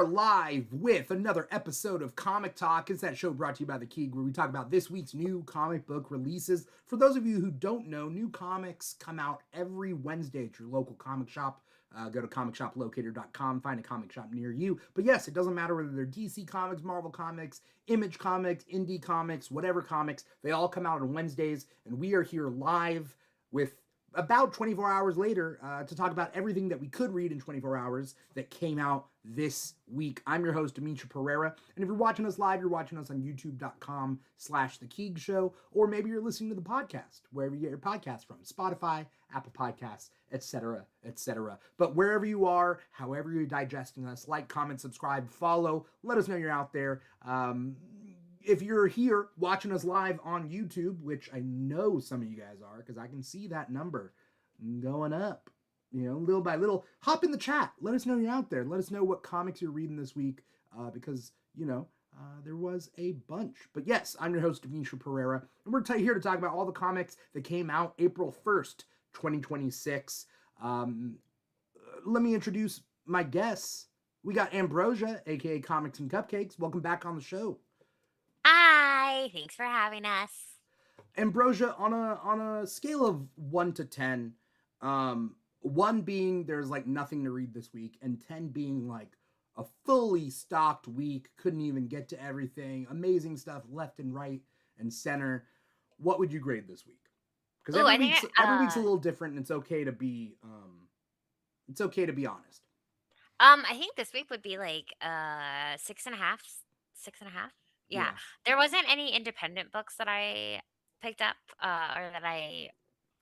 live with another episode of Comic Talk. It's that show brought to you by The Keeg, where we talk about this week's new comic book releases. For those of you who don't know, new comics come out every Wednesday at your local comic shop. Go to comicshoplocator.com, find a comic shop near you. But yes, it doesn't matter whether they're DC Comics, Marvel Comics, Image Comics, Indie Comics, whatever comics. They all come out on Wednesdays, and we are here live with about 24 hours later to talk about everything that we could read in 24 hours that came out this week. I'm your host, Dimithri Perera, and if you're watching us live, you're watching us on youtube.com/The Keeg Show, or maybe you're listening to the podcast, wherever you get your podcast from, Spotify, Apple Podcasts, etc., etc. But wherever you are, however you're digesting us, like, comment, subscribe, follow, let us know you're out there. If you're here watching us live on YouTube, which I know some of you guys are, because I can see that number going up, little by little, hop in the chat. Let us know you're out there. Let us know what comics you're reading this week, because, there was a bunch. But yes, I'm your host, Dimithri Perera, and we're here to talk about all the comics that came out April 1st, 2026. Let me introduce my guests. We got Ambrosia, aka Comics and Cupcakes. Welcome back on the show. Hi, thanks for having us. Ambrosia, on a scale of 1 to 10, 1 being there's like nothing to read this week, and 10 being like a fully stocked week, couldn't even get to everything, amazing stuff left and right and center, what would you grade this week? Because every week's a little different, and it's okay to be honest. I think this week would be like 6.5. 6.5. Yeah. There wasn't any independent books that I picked up or that I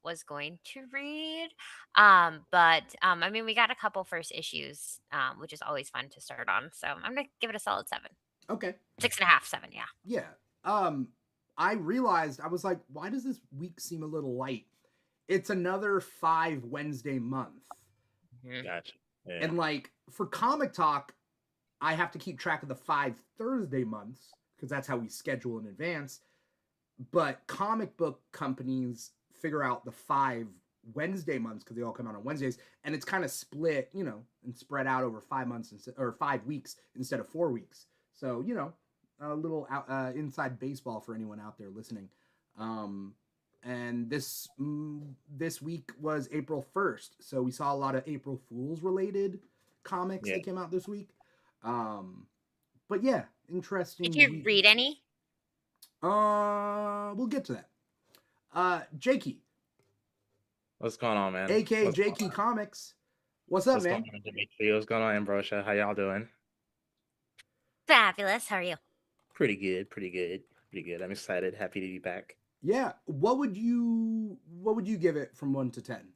was going to read. But I mean, we got a couple first issues, which is always fun to start on. So I'm gonna give it a solid 7. Okay. 6.5, 7, yeah. Yeah. I realized, I was like, why does this week seem a little light? It's another 5 Wednesday month. Gotcha. Yeah. And like for Comic Talk, I have to keep track of the 5 Thursday months, because that's how we schedule in advance. But comic book companies figure out the 5 Wednesday months, because they all come out on Wednesdays, and it's kind of split, and spread out over 5 months or 5 weeks instead of 4 weeks. So, a little inside baseball for anyone out there listening. And this week was April 1st, so we saw a lot of April Fools related comics that came out this week. But yeah, interesting. Did you read any? We'll get to that. Jakey. What's going on, man? AKA Jakey Comics. What's up, man? Going on, Dimitri? What's going on, Ambrosha? How y'all doing? Fabulous. How are you? Pretty good. I'm excited. Happy to be back. Yeah. What would you give it from 1 to 10?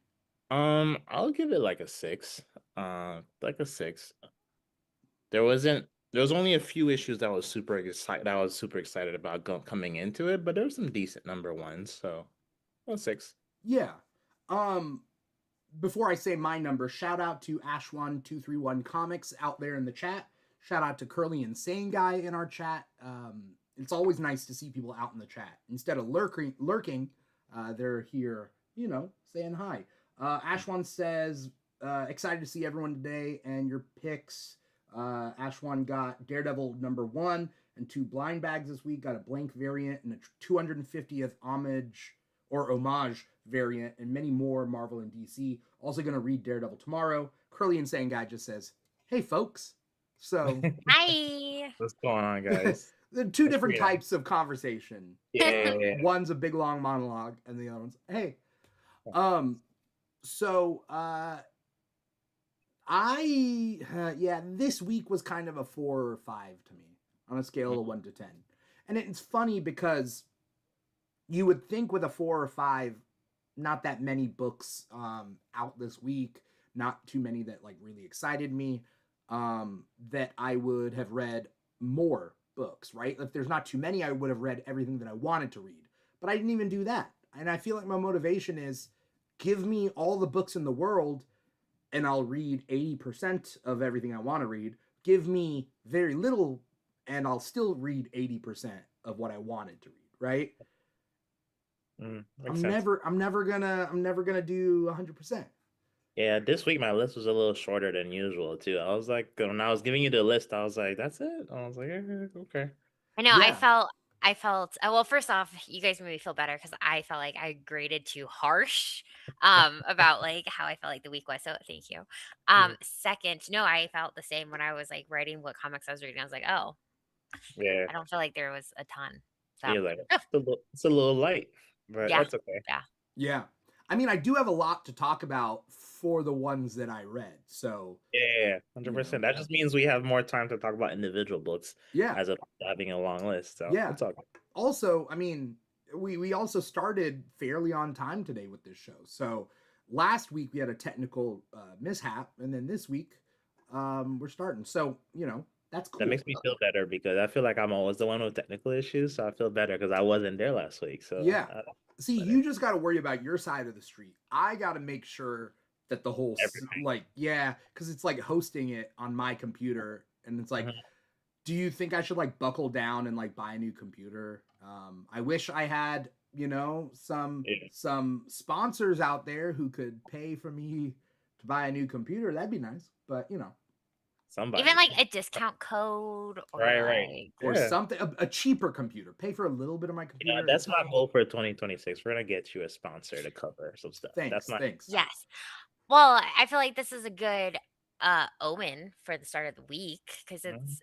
I'll give it like a 6. Like a 6. There was only a few issues that I was super excited about coming into it, but there were some decent number ones, so a 6. Yeah. Before I say my number, shout out to Ashwan231 Comics out there in the chat. Shout out to Curly Insane Guy in our chat. It's always nice to see people out in the chat. Instead of lurking, they're here, saying hi. Ashwan says, excited to see everyone today and your picks. Ashwan got Daredevil #1 and 2 blind bags this week. Got a blank variant and a 250th homage variant, and many more Marvel and DC. Also going to read Daredevil tomorrow. Curly Insane Guy just says, hey, folks. So, hi. What's going on, guys? There are 2 different types of conversation. Yeah. One's a big long monologue, and the other one's, hey. This week was kind of a 4 or 5 to me on a scale of 1 to 10. And it's funny because you would think with a 4 or 5, not that many books out this week, not too many that like really excited me, that I would have read more books, right? If there's not too many, I would have read everything that I wanted to read. But I didn't even do that. And I feel like my motivation is give me all the books in the world and I'll read 80% of everything I want to read. Give me very little and I'll still read 80% of what I wanted to read, right? I'm never gonna do 100%. Yeah, this week my list was a little shorter than usual too. I was like, when I was giving you the list, I was like, "That's it." I was like, "Okay." I know. Yeah. I felt. Well, first off, you guys made me feel better because I felt like I graded too harsh. About like how I felt like the week was. So thank you. Yeah. Second, no, I felt the same when I was like writing what comics I was reading. I was like, oh, Yeah, I don't feel like there was a ton. So you're like it's a little light, but yeah, that's okay. yeah. Yeah. I mean, I do have a lot to talk about for the ones that I read. So, Yeah, you know, 100%. That just means we have more time to talk about individual books yeah. as opposed to having a long list. So Yeah. it's okay. Also, I mean, we also started fairly on time today with this show. So, last week we had a technical mishap, and then this week we're starting. So, that's That cool. makes me feel better because I feel like I'm always the one with technical issues. So I feel better because I wasn't there last week. So Yeah. See, better. you just got to worry about your side of the street. I got to make sure that the whole Everything. because it's like hosting it on my computer, and it's like, Mhm. do you think I should like buckle down and like buy a new computer? I wish I had some Yeah. sponsors out there who could pay for me to buy a new computer. That'd be nice, but Somebody. Even like a discount code or Right. like or Yeah. something, a cheaper computer. Pay for a little bit of my You know, computer. that's my goal for 2026. We're gonna get you a sponsor to cover some stuff. That's my Thanks. yes. Well, I feel like this is a good omen for the start of the week because Mhm. it's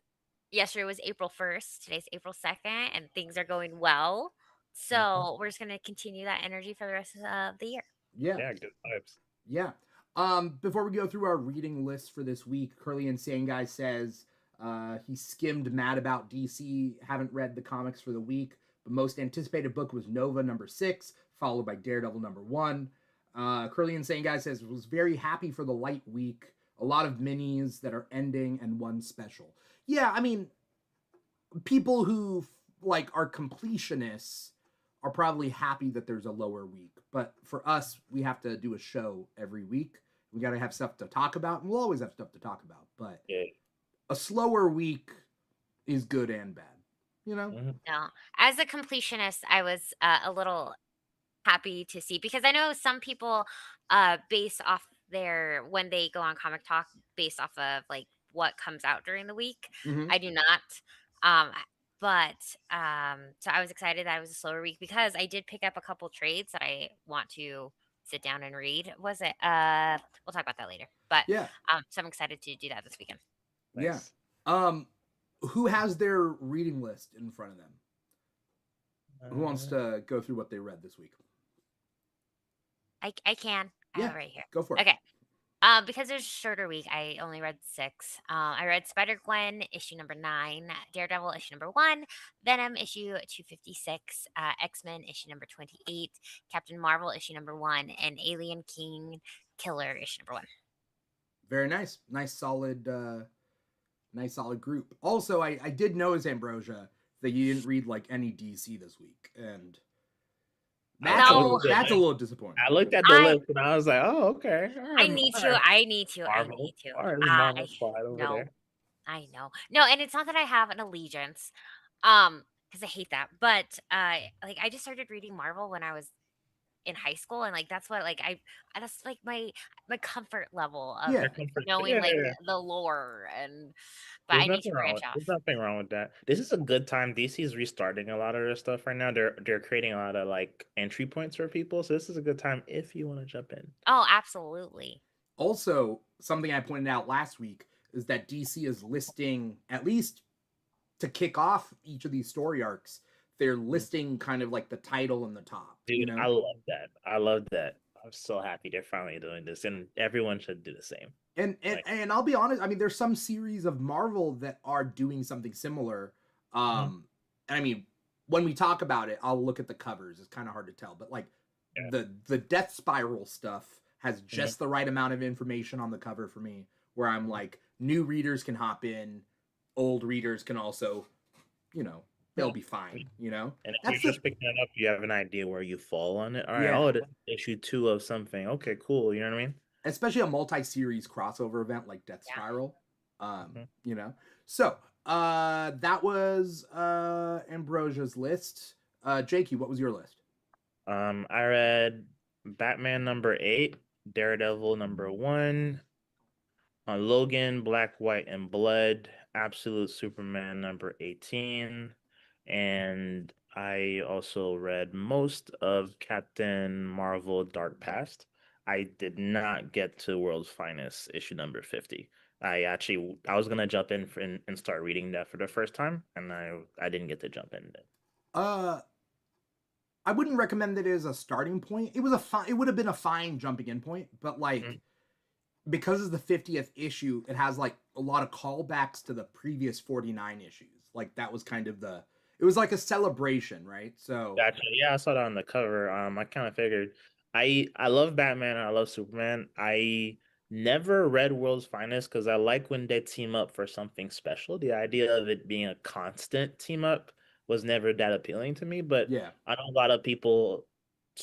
yesterday was April 1st, today's April 2nd, and things are going well. Mhm. So we're just gonna continue that energy for the rest of the year. Yeah. Yeah, good vibes. Yeah. Before we go through our reading list for this week, Curly Insane Guy says he skimmed Mad About DC, haven't read the comics for the week, but most anticipated book was Nova #6, followed by Daredevil #1. Curly Insane Guy says was very happy for the light week, a lot of minis that are ending and one special. Yeah, I mean, people who like are completionists are probably happy that there's a lower week. But for us, we have to do a show every week. We got to have stuff to talk about, and we'll always have stuff to talk about. But Yeah. a slower week is good and bad, Mhm. No, as a completionist, I was a little happy to see because I know some people base off their when they go on Comic Talk based off of like what comes out during the week. Mm-hmm. I do not. Um but so I was excited that it was a slower week because I did pick up a couple trades that I want to sit down and read. Was it we'll talk about that later. But Yeah, so I'm excited to do that this weekend. yeah. Nice. Who has their reading list in front of them? Who wants Uh, to go through what they read this week? I can. I have Yeah, it right here. go for it. Okay. Because there's a shorter week, I only read 6. I read Spider Gwen issue number 9, Daredevil issue number 1, Venom issue 256, X Men issue number 28, Captain Marvel issue number 1, and Alien King Killer issue number 1. Very nice, nice solid group. Also, I did notice, Ambrosia, that you didn't read like any DC this week, and that's No, a little disappointing. I looked at the I list and I was like, "Oh, okay. I need to. I need to. I Marvel. need to. All right, there's I Marvel squad over no. there." I know. No, and it's not that I have an allegiance, because I hate that. But like I just started reading Marvel when I was in high school, and like that's what like that's like my comfort level of Yeah, knowing Yeah, like yeah. the lore and. But There's I need nothing to wrong branch with off. there's nothing wrong with that. This is a good time. DC is restarting a lot of their stuff right now. They're creating a lot of like entry points for people. So this is a good time if you want to jump in. Oh, absolutely. also, something I pointed out last week is that DC is listing, at least to kick off each of these story arcs, they're listing kind of like the title in the top. Dude, I love that. I love that. I'm so happy they're finally doing this, and everyone should do the same. And I'll be honest, I mean, there's some series of Marvel that are doing something similar. And I mean, when we talk about it, I'll look at the covers. It's kind of hard to tell, but like Yeah. the Death Spiral stuff has just the right amount of information on the cover for me, where I'm like, new readers can hop in, old readers can also, they'll be fine. And if That's you're just picking it up, you have an idea where you fall on it. All right, Yeah. oh, it is issue 2 of something. Okay, cool. You know what I mean? especially a multi-series crossover event like Death Yeah. Spiral. So that was Ambrosia's list. Jakey, what was your list? I read Batman #8, Daredevil #1, Logan, Black, White, and Blood, Absolute Superman #18, and I also read most of Captain Marvel Dark Past. I did not get to World's Finest issue #50. I was gonna jump in and start reading that for the first time, and I didn't get to jump in. I wouldn't recommend it as a starting point. It would have been a fine jumping in point, but like because it's the 50th issue, it has like a lot of callbacks to the previous 49 issues. Like that was kind of it was like a celebration, right? So Gotcha. Yeah, I saw that on the cover. I kind of figured. I love Batman and I love Superman. I never read World's Finest because I like when they team up for something special. The idea of it being a constant team up was never that appealing to me. But yeah, I know a lot of people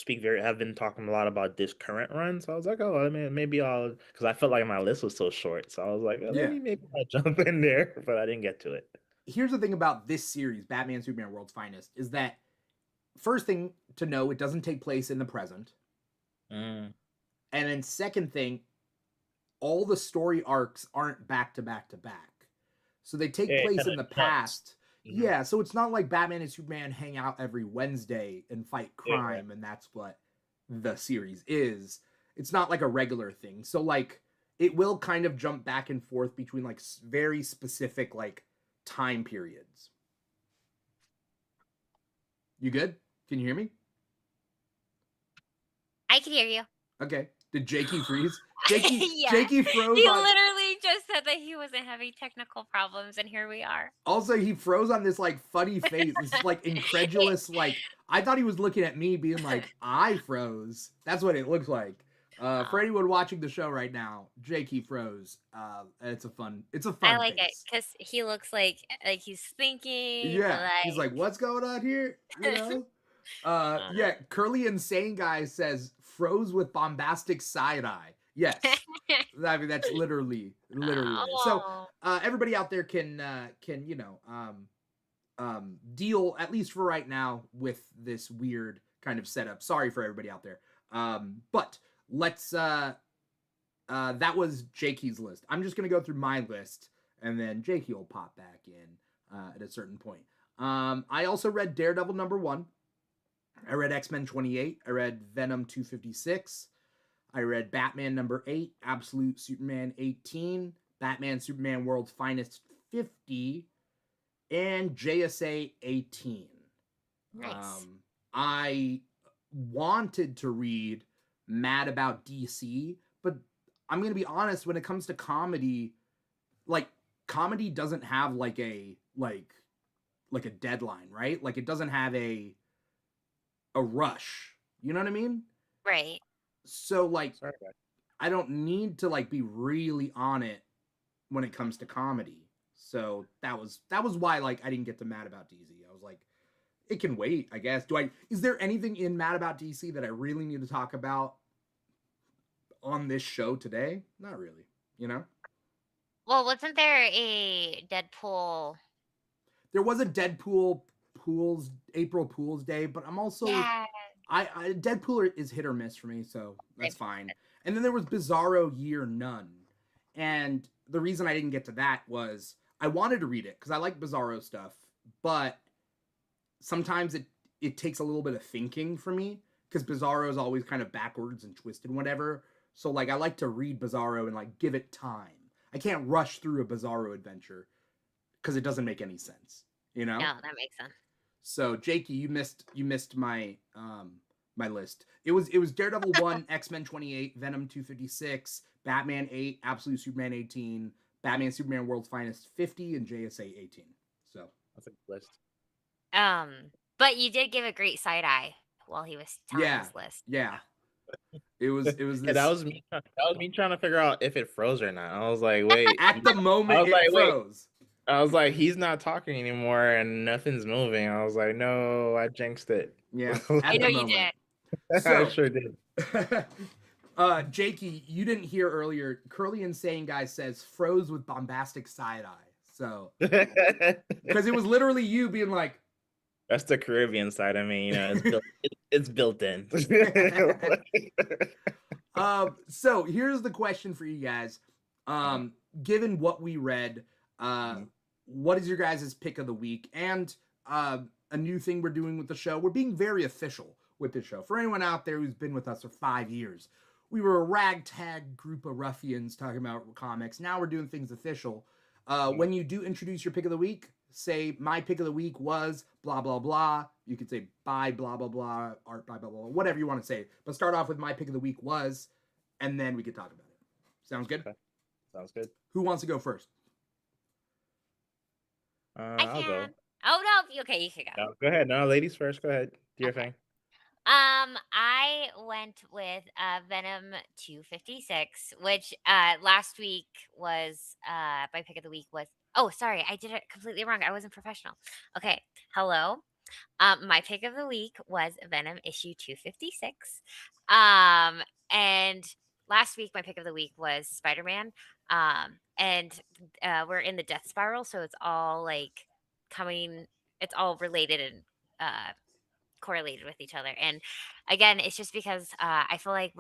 have been talking a lot about this current run. So I was like, oh, I mean, maybe because I felt like my list was so short. So I was like, well, yeah. maybe I'll jump in there, but I didn't get to it. Here's the thing about this series, Batman Superman World's Finest, is that first thing to know, it doesn't take place in the present. And then second thing, all the story arcs aren't back to back to back. So they take place in the past. Yeah, so it's not like Batman and Superman hang out every Wednesday and fight crime, and that's what the series is. It's not like a regular thing. So like it will kind of jump back and forth between like very specific like time periods. You good? Can you hear me? I can hear you. Okay. Did Jakey freeze? Jakey, Yeah. Jakey froze. He literally just said that he wasn't having technical problems, and here we are. Also, he froze on this like funny face. This like incredulous, like I thought he was looking at me, being like, "I froze." That's what it looks like. For anyone watching the show right now, Jakey froze. It's a fun. I like face. it because he looks like he's thinking. Yeah, he's like, "What's going on here?" You know. Yeah, Curly Insane Guy says froze with bombastic side eye. Yes, I mean that's literally it. So everybody out there can you know deal at least for right now with this weird kind of setup. Sorry for everybody out there. But let's that was Jakey's list. I'm just gonna go through my list and then Jakey will pop back in at a certain point. I also read Daredevil #1. I read X-Men 28. I read Venom 256. I read Batman #8, Absolute Superman 18, Batman Superman World's Finest 50, and JSA 18. Nice. I wanted to read Mad About DC, but I'm going to be honest, when it comes to comedy, like comedy doesn't have like a deadline, right? Like it doesn't have a rush. You know what I mean? Right. So like I don't need to like be really on it when it comes to comedy. So that was why like I didn't get to Mad About DC. I was like, it can wait, I guess. Is there anything in Mad About DC that I really need to talk about on this show today? Not really, you know? Well, wasn't there a Deadpool? There was a Deadpool April Fool's Day, but I'm also I Deadpool is hit or miss for me, so that's fine. And then there was Bizarro Year None. And the reason I didn't get to that was I wanted to read it because I like Bizarro stuff, but sometimes it takes a little bit of thinking for me because Bizarro is always kind of backwards and twisted and whatever. So like I like to read Bizarro and like give it time. I can't rush through a Bizarro adventure because it doesn't make any sense, you know? No, that makes sense. So Jakey, you missed my my list. It was Daredevil 1, X-Men 28, Venom 256, Batman 8, Absolute Superman 18, Batman Superman World's Finest 50, and JSA 18. So that's a good list. But you did give a great side eye while he was telling his list. Yeah. It was this... that was me trying to figure out if it froze or not. I was like, wait. At the moment it froze. I was like, he's not talking anymore and nothing's moving. I was like, no, I jinxed it. Yeah. I know you did. So, I sure did. Jakey, you didn't hear earlier. Curly Insane Guy says froze with bombastic side eye. So because it was literally you being like, that's the Caribbean side of me, you know, it's built in. So here's the question for you guys. Given what we read, what is your guys' pick of the week? And a new thing we're doing with the show. We're being very official with this show. For anyone out there who's been with us for 5 years, we were a ragtag group of ruffians talking about comics. Now we're doing things official. When you do introduce your pick of the week, say my pick of the week was blah blah blah. You could say by blah blah blah, art by blah blah, whatever you want to say. But start off with my pick of the week was, and then we could talk about it. Sounds good? Okay. Sounds good. Who wants to go first? I'll go. Oh no, okay, you can go. No, go ahead. No, ladies first. Go ahead. Do your thing. I went with Venom 256, which last week was my pick of the week was. Oh, sorry, I did it completely wrong. I wasn't professional. Okay, hello. My pick of the week was Venom issue 256. And last week my pick of the week was Spider-Man. And we're in the death spiral, so it's all like it's all related and correlated with each other. And again, it's just because I feel like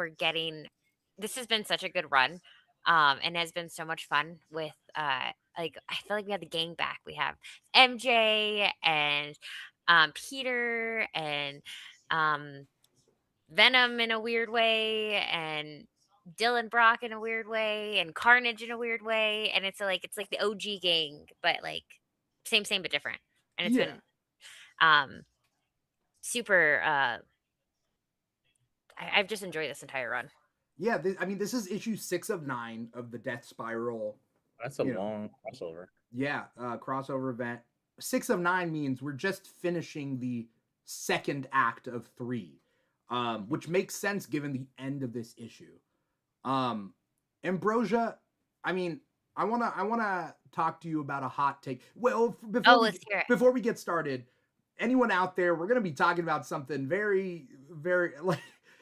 this has been such a good run, and has been so much fun with like I feel like we have the gang back. We have MJ and Peter and Venom in a weird way, and Dylan Brock in a weird way, and Carnage in a weird way, and it's like the OG gang, but like same but different. And it's been super. I've just enjoyed this entire run. Yeah, this is issue 6 of 9 of the Death Spiral. That's a long crossover. Yeah, crossover event. 6 of 9 means we're just finishing the second act of 3, which makes sense given the end of this issue. Ambrosia, I wanna talk to you about a hot take. Well, before we get started, anyone out there, we're gonna be talking about something very, very like.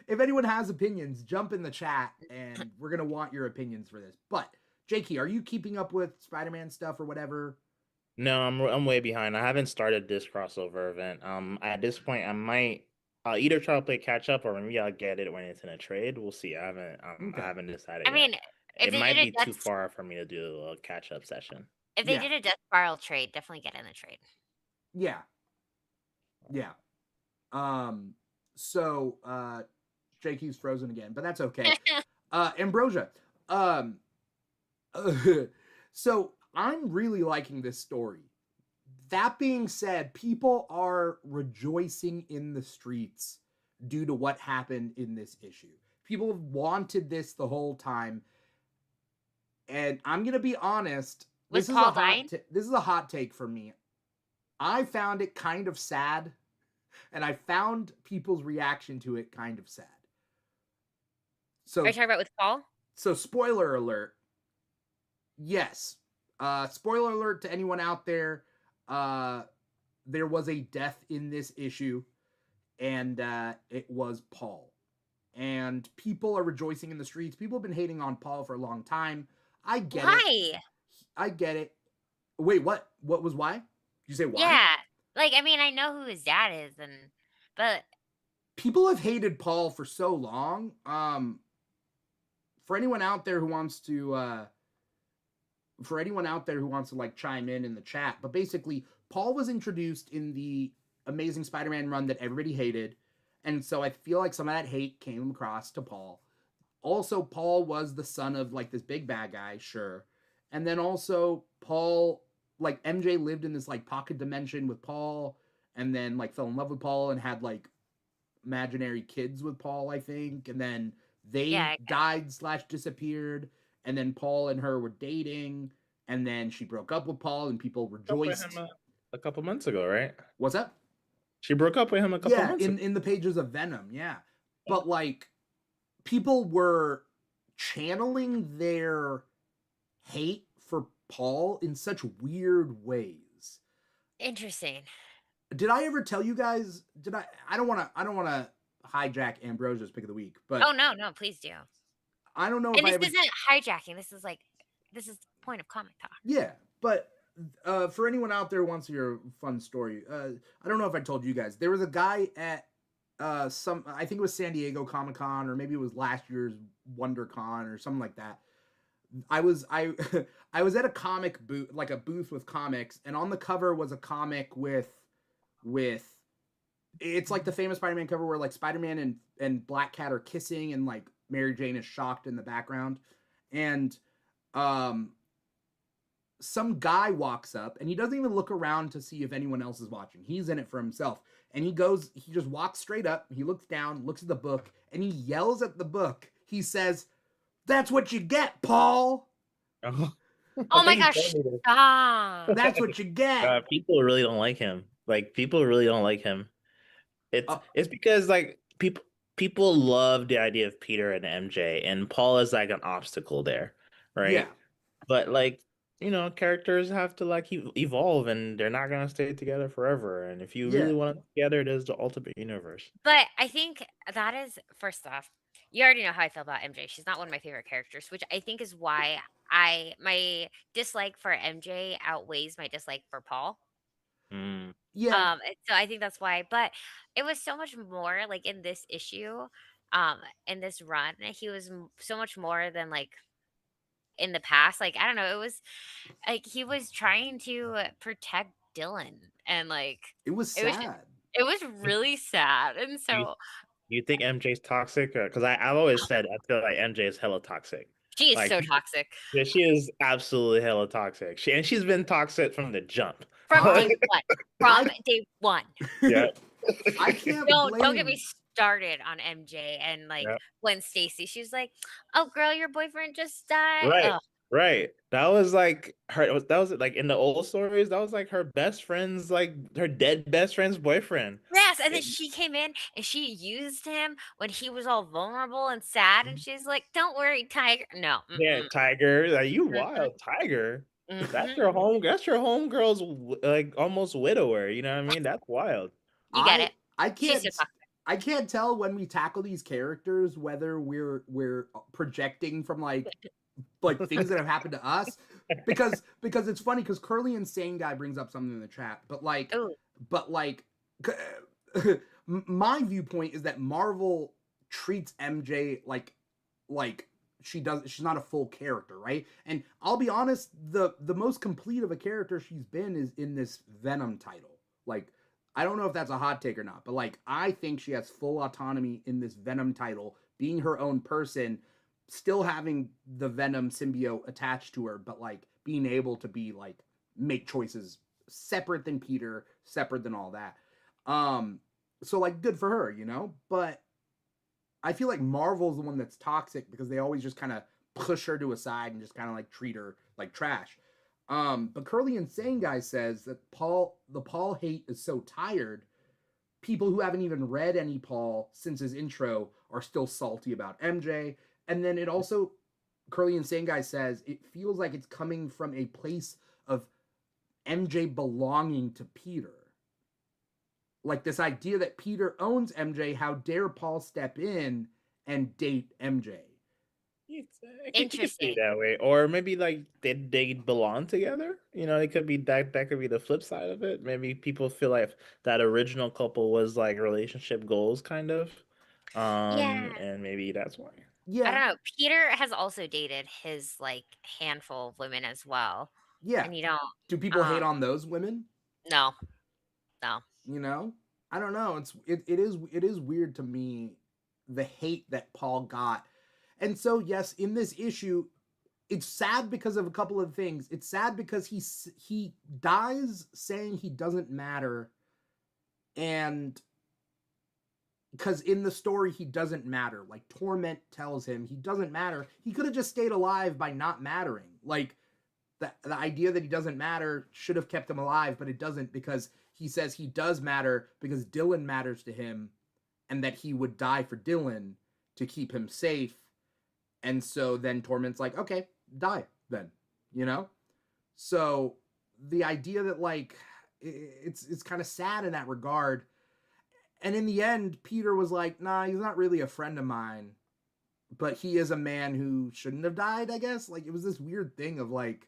If anyone has opinions, jump in the chat, and we're gonna want your opinions for this. But Jakey, are you keeping up with Spider-Man stuff or whatever? No, I'm way behind. I haven't started this crossover event. At this point, I might either try to play catch up, or maybe I'll get it when it's in a trade. We'll see. I haven't decided. I mean, it might be too far for me to do a catch up session. If they did a Death Spiral trade, definitely get in the trade. Yeah. So Jakey's frozen again, but that's okay. Ambrosia. So I'm really liking this story. That being said, people are rejoicing in the streets due to what happened in this issue. People have wanted this the whole time. And I'm going to be honest. This is a hot take for me. I found it kind of sad. And I found people's reaction to it kind of sad. So, are you talking about with Paul? So, spoiler alert. Yes. Spoiler alert to anyone out there. There was a death in this issue, and it was Paul. And people are rejoicing in the streets. People have been hating on Paul for a long time. I get it. Why? I get it. Wait, what? What was why? Did you say why? Yeah. Like, I know who his dad is, but people have hated Paul for so long. For anyone out there who wants to like chime in the chat, but basically Paul was introduced in the Amazing Spider-Man run that everybody hated, and so I feel like some of that hate came across to Paul. Also, Paul was the son of like this big bad guy, sure, and then also Paul, like MJ lived in this like pocket dimension with Paul, and then like fell in love with Paul and had like imaginary kids with Paul, I think, and then they died/disappeared, and then Paul and her were dating, and then she broke up with Paul, and people rejoiced. A couple months ago, right? What's that? She broke up with him a couple months ago. in the pages of Venom, yeah. But like, people were channeling their hate for Paul in such weird ways. Interesting. Did I ever tell you guys? I don't want to hijack Ambrosia's pick of the week, but oh no, please do. I don't know. And this isn't hijacking. This is the point of comic talk. Yeah, but for anyone out there who wants to hear a fun story, I don't know if I told you guys. There was a guy at some, I think it was San Diego Comic-Con, or maybe it was last year's WonderCon or something like that. I was I was at a comic booth, like a booth with comics, and on the cover was a comic with it's like the famous Spider-Man cover where like Spider-Man and Black Cat are kissing, and like Mary Jane is shocked in the background. And um some guy walks up, and he doesn't even look around to see if anyone else is watching. He's in it for himself. And he just walks straight up, he looks down, looks at the book, and he yells at the book. He says, "That's what you get, Paul. Oh, Oh my gosh, stop. That's what you get." people really don't like him. Like people really don't like him. It's because like people love the idea of Peter and MJ, and Paul is like an obstacle there, right? Yeah. But like, characters have to like evolve, and they're not gonna stay together forever. And if you really want them together, there's the ultimate universe. But I think that is, first off, you already know how I feel about MJ. She's not one of my favorite characters, which I think is why my dislike for MJ outweighs my dislike for Paul. Mm. Yeah. So I think that's why. But it was so much more like in this issue, in this run, he was so much more than like in the past. Like, I don't know, it was like he was trying to protect Dylan, and like It was it was sad. it was really sad. And You, so you think MJ's toxic? Because I've always said I feel like MJ is hella toxic. she is Like, so toxic yeah, she is absolutely hella toxic. She's been toxic from the jump. from I- day one. From day one. Yeah. I can't Don't get blame- me started on MJ and like Yeah. when Stacy, she was like, "Oh, girl, your boyfriend just died." Right. Ugh. Right. That was like that was like in the old stories, that was like her best friend's, like her dead best friend's boyfriend. Yes, and then she came in and she used him when he was all vulnerable and sad, and she's like, "Don't worry, Tiger." No. Yeah, Tiger. Like, you wild Tiger. That's your homegirl's like almost widower, you know what I mean? That's wild. You get it. I She's can't so toxic. I can't tell when we tackle these characters whether we're projecting from like things that have happened to us, because it's funny because Curly Insane Guy brings up something in the chat, but like Ooh. my viewpoint is that Marvel treats MJ like she's not a full character, right? And I'll be honest, the most complete of a character she's been is in this Venom title. Like, I don't know if that's a hot take or not, but like I think she has full autonomy in this Venom title, being her own person, still having the Venom symbiote attached to her, but like being able to be like make choices separate than Peter, separate than all that. So like good for her, but I feel like Marvel's the one that's toxic because they always just kind of push her to a side and just kind of like treat her like trash. But Curly Insane Guy says that the Paul hate is so tired. People who haven't even read any Paul since his intro are still salty about MJ. And then it also, Curly Insane Guy says, it feels like it's coming from a place of MJ belonging to Peter. Like this idea that Peter owns MJ, how dare Paul step in and date MJ? Interesting. That way, or maybe like they belong together. It could be that could be the flip side of it. Maybe people feel like that original couple was like relationship goals, kind of. Yeah. And maybe that's why. Yeah. I don't know. Peter has also dated his like handful of women as well. Yeah. And you don't. Do people hate on those women? No. I don't know. It is weird to me, the hate that Paul got. And so yes, in this issue, it's sad because of a couple of things. It's sad because he dies saying he doesn't matter, and because in the story he doesn't matter. Like Torment tells him he doesn't matter. He could have just stayed alive by not mattering. Like the idea that he doesn't matter should have kept him alive, but it doesn't, because he says he does matter because Dylan matters to him, and that he would die for Dylan to keep him safe. And so then Torment's like, okay, die then, So the idea that like it's kind of sad in that regard. And in the end, Peter was like, nah, he's not really a friend of mine, but he is a man who shouldn't have died, I guess. Like, it was this weird thing of like,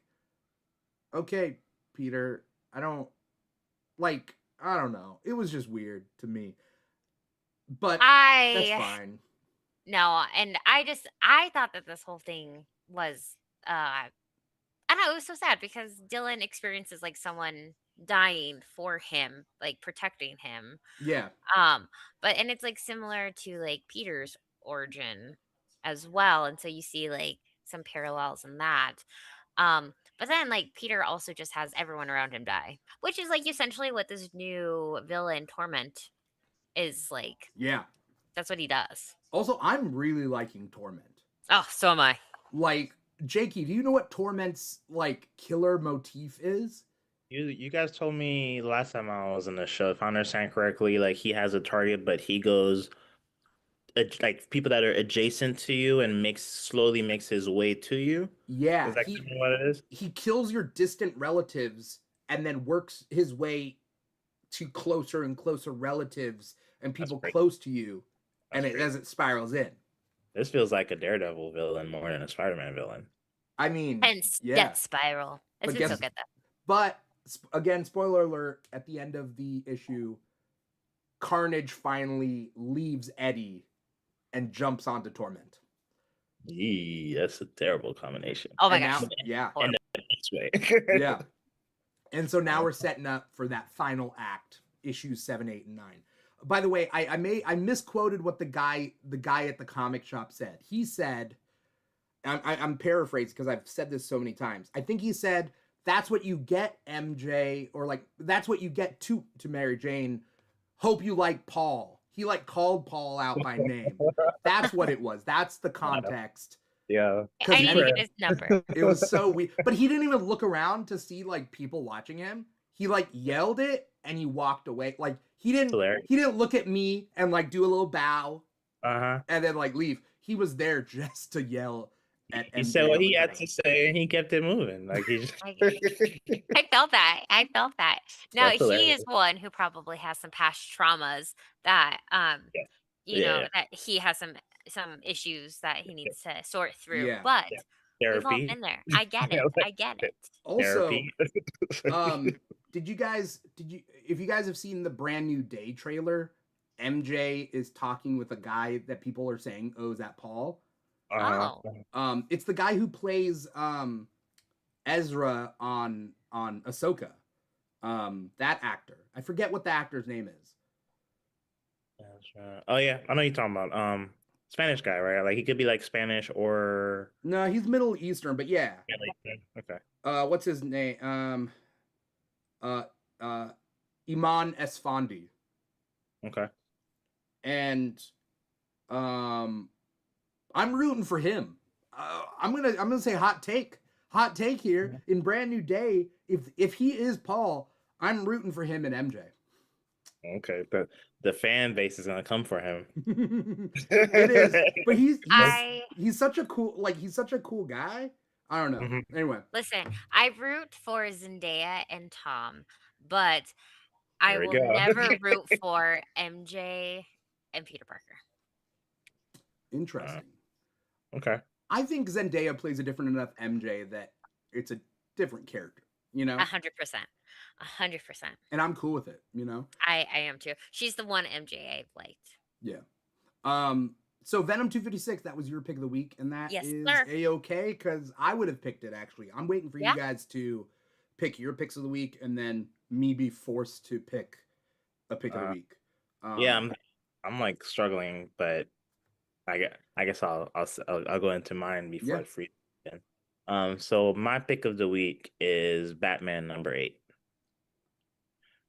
okay, Peter, I don't know. It was just weird to me. but that's I fine. no, and I thought that this whole thing was I don't know, it was so sad because Dylan experiences like someone dying for him, like protecting him. Yeah. But and it's like similar to like Peter's origin as well. And so you see like some parallels in that. But then like Peter also just has everyone around him die, which is like essentially what this new villain Torment is like. Yeah. That's what he does. Also, I'm really liking Torment. Oh, so am I. Like, Jakey, do you know what Torment's like killer motif is? You guys told me last time I was in the show, if I understand correctly, like he has a target, but he goes like people that are adjacent to you and slowly makes his way to you. Yeah, Is that kind of what it is? he kills your distant relatives and then works his way to closer and closer relatives and people close to you, and as it spirals in. This feels like a Daredevil villain more than a Spider-Man villain. I mean, Hence Death Spiral. It's so good though. But again, spoiler alert, at the end of the issue, Carnage finally leaves Eddie and jumps onto Torment. Yee, that's a terrible combination. Oh my gosh. Yeah. In the best way. Yeah. And so now we're setting up for that final act, issues 7, 8, and 9. By the way, I misquoted what the guy at the comic shop said. He said, I'm paraphrasing because I've said this so many times. I think he said, "That's what you get, MJ," or like, "That's what you get to Mary Jane. Hope you like Paul." He like called Paul out by name. That's what it was. That's the context. Yeah. I need to get his number. It was so weird. But he didn't even look around to see like people watching him. He like yelled it and he walked away. Like he didn't look at me and like do a little bow and then like leave. He was there just to yell at He said what he had to say and he kept it moving. Like he just I felt that. No, he is one who probably has some past traumas that you know, that he has some issues that he needs to sort through. Yeah. But we've all Therapy. been there. I get it. I get it. Also, Therapy. if you guys have seen the Brand New Day trailer, MJ is talking with a guy that people are saying, "Oh, is that Paul?" It's the guy who plays Ezra on Ahsoka. That actor. I forget what the actor's name is. Oh yeah, I know you're talking about. Spanish guy, right? Like he could be like Spanish or no, he's Middle Eastern, but yeah. Okay. What's his name? Iman Esfandi. Okay. And I'm rooting for him. I'm gonna say hot take here in Brand New Day. If he is Paul, I'm rooting for him and MJ. Okay, the fan base is gonna come for him. It is, but he's such a cool guy. I don't know. Anyway, listen, I root for Zendaya and Tom, but I will never root for MJ and Peter Parker. Interesting. Okay. I think Zendaya plays a different enough MJ that it's a different character. You know, 100%. And I'm cool with it. You know, I am too. She's the one MJ I've liked. Yeah. So Venom 256, that was your pick of the week, and that is A-okay because I would have picked it actually. I'm waiting for you guys to pick your picks of the week, and then me be forced to pick a pick of the week. I'm like struggling, but I guess I'll go into mine before I free again. So my pick of the week is Batman #8.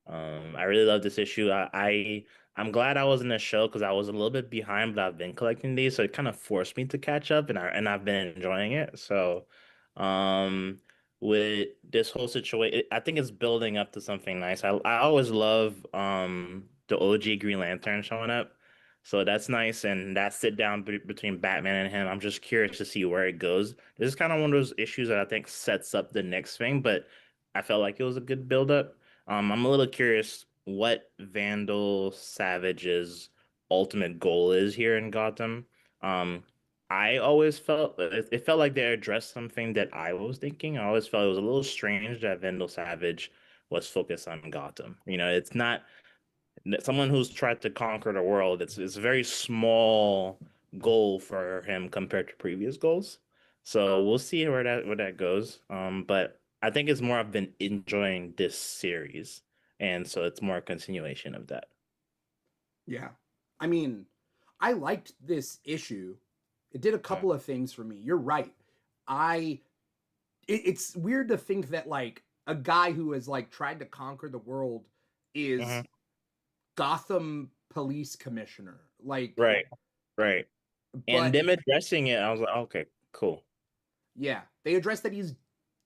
I really love this issue. I'm glad I was in the show because I was a little bit behind, but I've been collecting these, so it kind of forced me to catch up, and I've been enjoying it. So, with this whole situation, I think it's building up to something nice. I always love the OG Green Lantern showing up, so that's nice. And that sit down between Batman and him, I'm just curious to see where it goes. This is kind of one of those issues that I think sets up the next thing, but I felt like it was a good build up. I'm a little curious what Vandal Savage's ultimate goal is here in Gotham. I always felt it felt like they addressed something that I was thinking. I always felt it was a little strange that Vandal Savage was focused on Gotham. You know, it's not someone who's tried to conquer the world. It's a very small goal for him compared to previous goals. So we'll see where that goes. But I think it's more I've been enjoying this series, and so it's more a continuation of that. Yeah. I mean, I liked this issue. It did a couple of things for me. You're right. It's weird to think that like a guy who has like tried to conquer the world is Mhm. Gotham police commissioner. Like, Right, right. And but them addressing it, I was like, okay, cool. yeah, they address that he's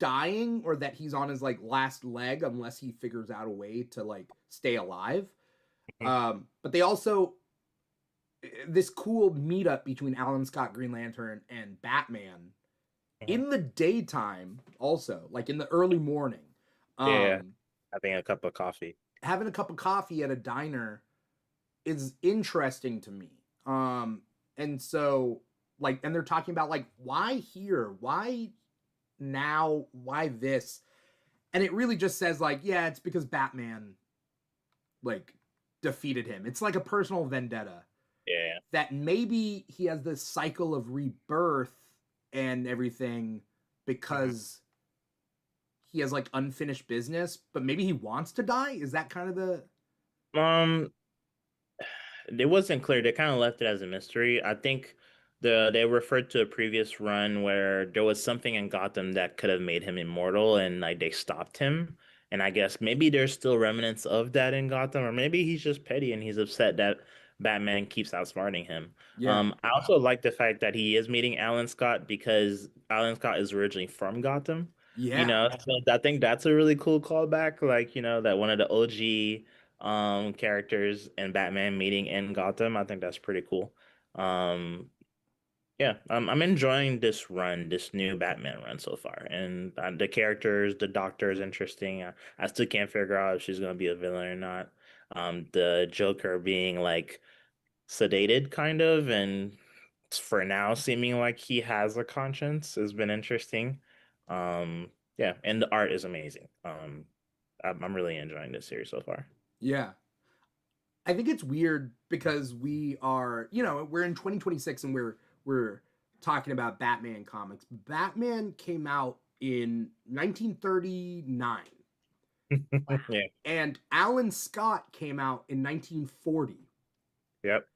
dying or that he's on his like last leg unless he figures out a way to like stay alive. Mhm. But they also this cool meetup between Alan Scott, Green Lantern, and Batman Mhm. in the daytime, also like in the early morning. Yeah, Um, having a cup of coffee. Having a cup of coffee at a diner is interesting to me. And so like, and they're talking about like, why here? Why now? Why this? And it really just says like, yeah, it's because Batman like defeated him. It's like a personal vendetta Yeah. that maybe he has this cycle of rebirth and everything Mhm. because he has like unfinished business, but maybe he wants to die. Is that kind of the Um, it wasn't clear. They kind of left it as a mystery. I think they referred to a previous run where there was something in Gotham that could have made him immortal, and like they stopped him. And I guess maybe there's still remnants of that in Gotham, or maybe he's just petty and he's upset that Batman keeps outsmarting him. yeah I also like the fact that he is meeting Alan Scott because Alan Scott is originally from Gotham. yeah So I think that's a really cool callback. Like, that one of the OG characters and Batman meeting in Gotham. I think that's pretty cool. Um yeah, I'm enjoying this run, this new Batman run so far. And the characters, the Doctor is interesting. I still can't figure out if she's gonna be a villain or not. The Joker being like sedated kind of, and for now seeming like he has a conscience has been interesting. Yeah, and the art is amazing. I'm really enjoying this series so far. yeah. I think it's weird because we are, we're in 2026 and we're talking about Batman comics. Batman came out in 1939 Wow. Yeah. and Alan Scott came out in 1940. Yep.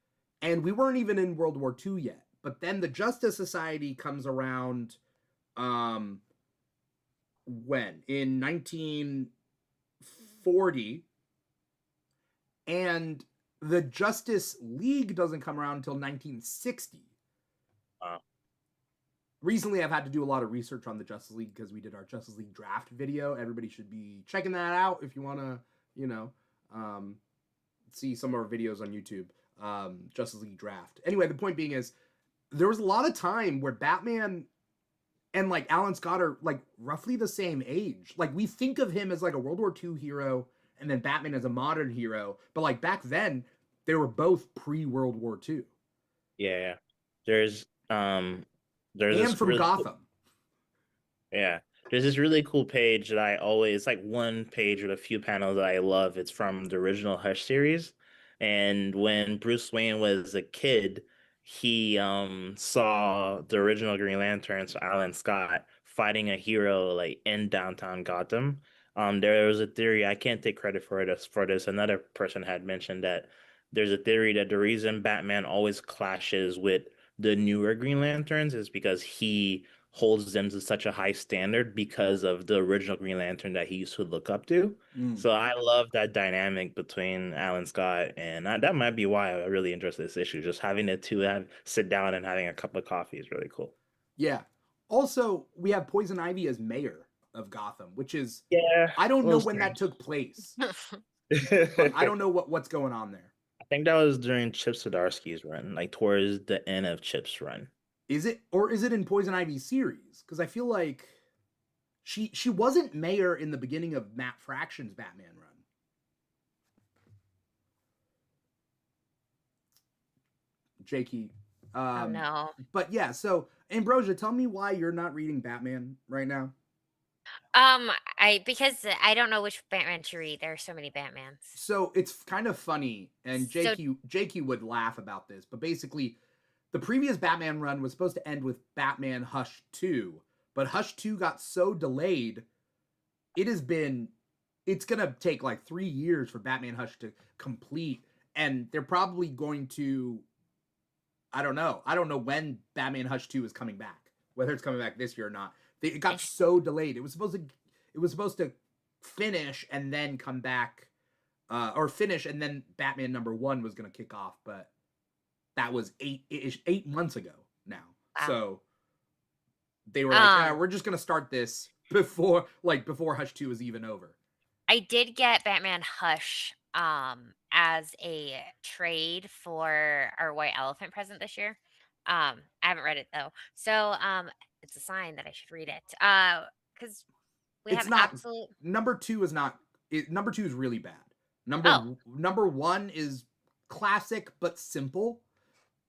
And we weren't even in World War II yet. But then the Justice Society comes around um when in 1940, and the Justice League doesn't come around until 1960. Uh, Recently I've had to do a lot of research on the Justice League because we did our Justice League draft video. Everybody should be checking that out if you want to, you know, um, see some of our videos on YouTube. Justice League draft. Anyway, the point being is there was a lot of time where Batman and like Alan Scott are like roughly the same age. Like we think of him as like a World War II hero and then Batman as a modern hero, but like back then they were both pre World War II yeah. There's um there's and this from really Gotham. Yeah. There's this really cool page that I always, it's like one page with a few panels that I love. It's from the original Hush series. And when Bruce Wayne was a kid, he saw the original Green Lantern, so Alan Scott, fighting a hero like in downtown Gotham. There was a theory, I can't take credit for this. Another person had mentioned that there's a theory that the reason Batman always clashes with the newer Green Lanterns is because he holds them to such a high standard because of the original Green Lantern that he used to look up to. Mm. So I love that dynamic between Alan Scott, and that might be why I really enjoy this issue. Just having the two sit down and having a cup of coffee is really cool. Yeah. Also, we have Poison Ivy as mayor of Gotham, which is Yeah, I a don't know little when that strange. took place. Like I I don't know what's going on there. think that was during Chip Zdarsky's run, like towards the end of Chip's run. Is it or is it in Poison Ivy's series? Because I feel like she wasn't mayor in the beginning of Matt Fraction's Batman run. Jakey. Oh Um, no. but yeah, so Ambrosia, tell me why you're not reading Batman right now. Because I don't know which Batman to read. There are so many Batmans. So it's kind of funny, and So Jakey would laugh about this, but basically, the previous Batman run was supposed to end with Batman Hush 2, but Hush 2 got so delayed, it's gonna take like 3 years for Batman Hush to complete, and they're probably going to, I don't know when Batman Hush 2 is coming back, whether it's coming back this year or not. It got so delayed. It was supposed to finish and then come back, or finish and then Batman #1 was gonna kick off, but that was 8 months ago now. Wow. So they were like, we're just gonna start this before Hush 2 is even over. I did get Batman Hush as a trade for our White Elephant present this year. I haven't read it though. So it's a sign that I should read it. Because we It's have not absolute #2 is not #2 is really bad. Oh. Number 1 is classic but simple.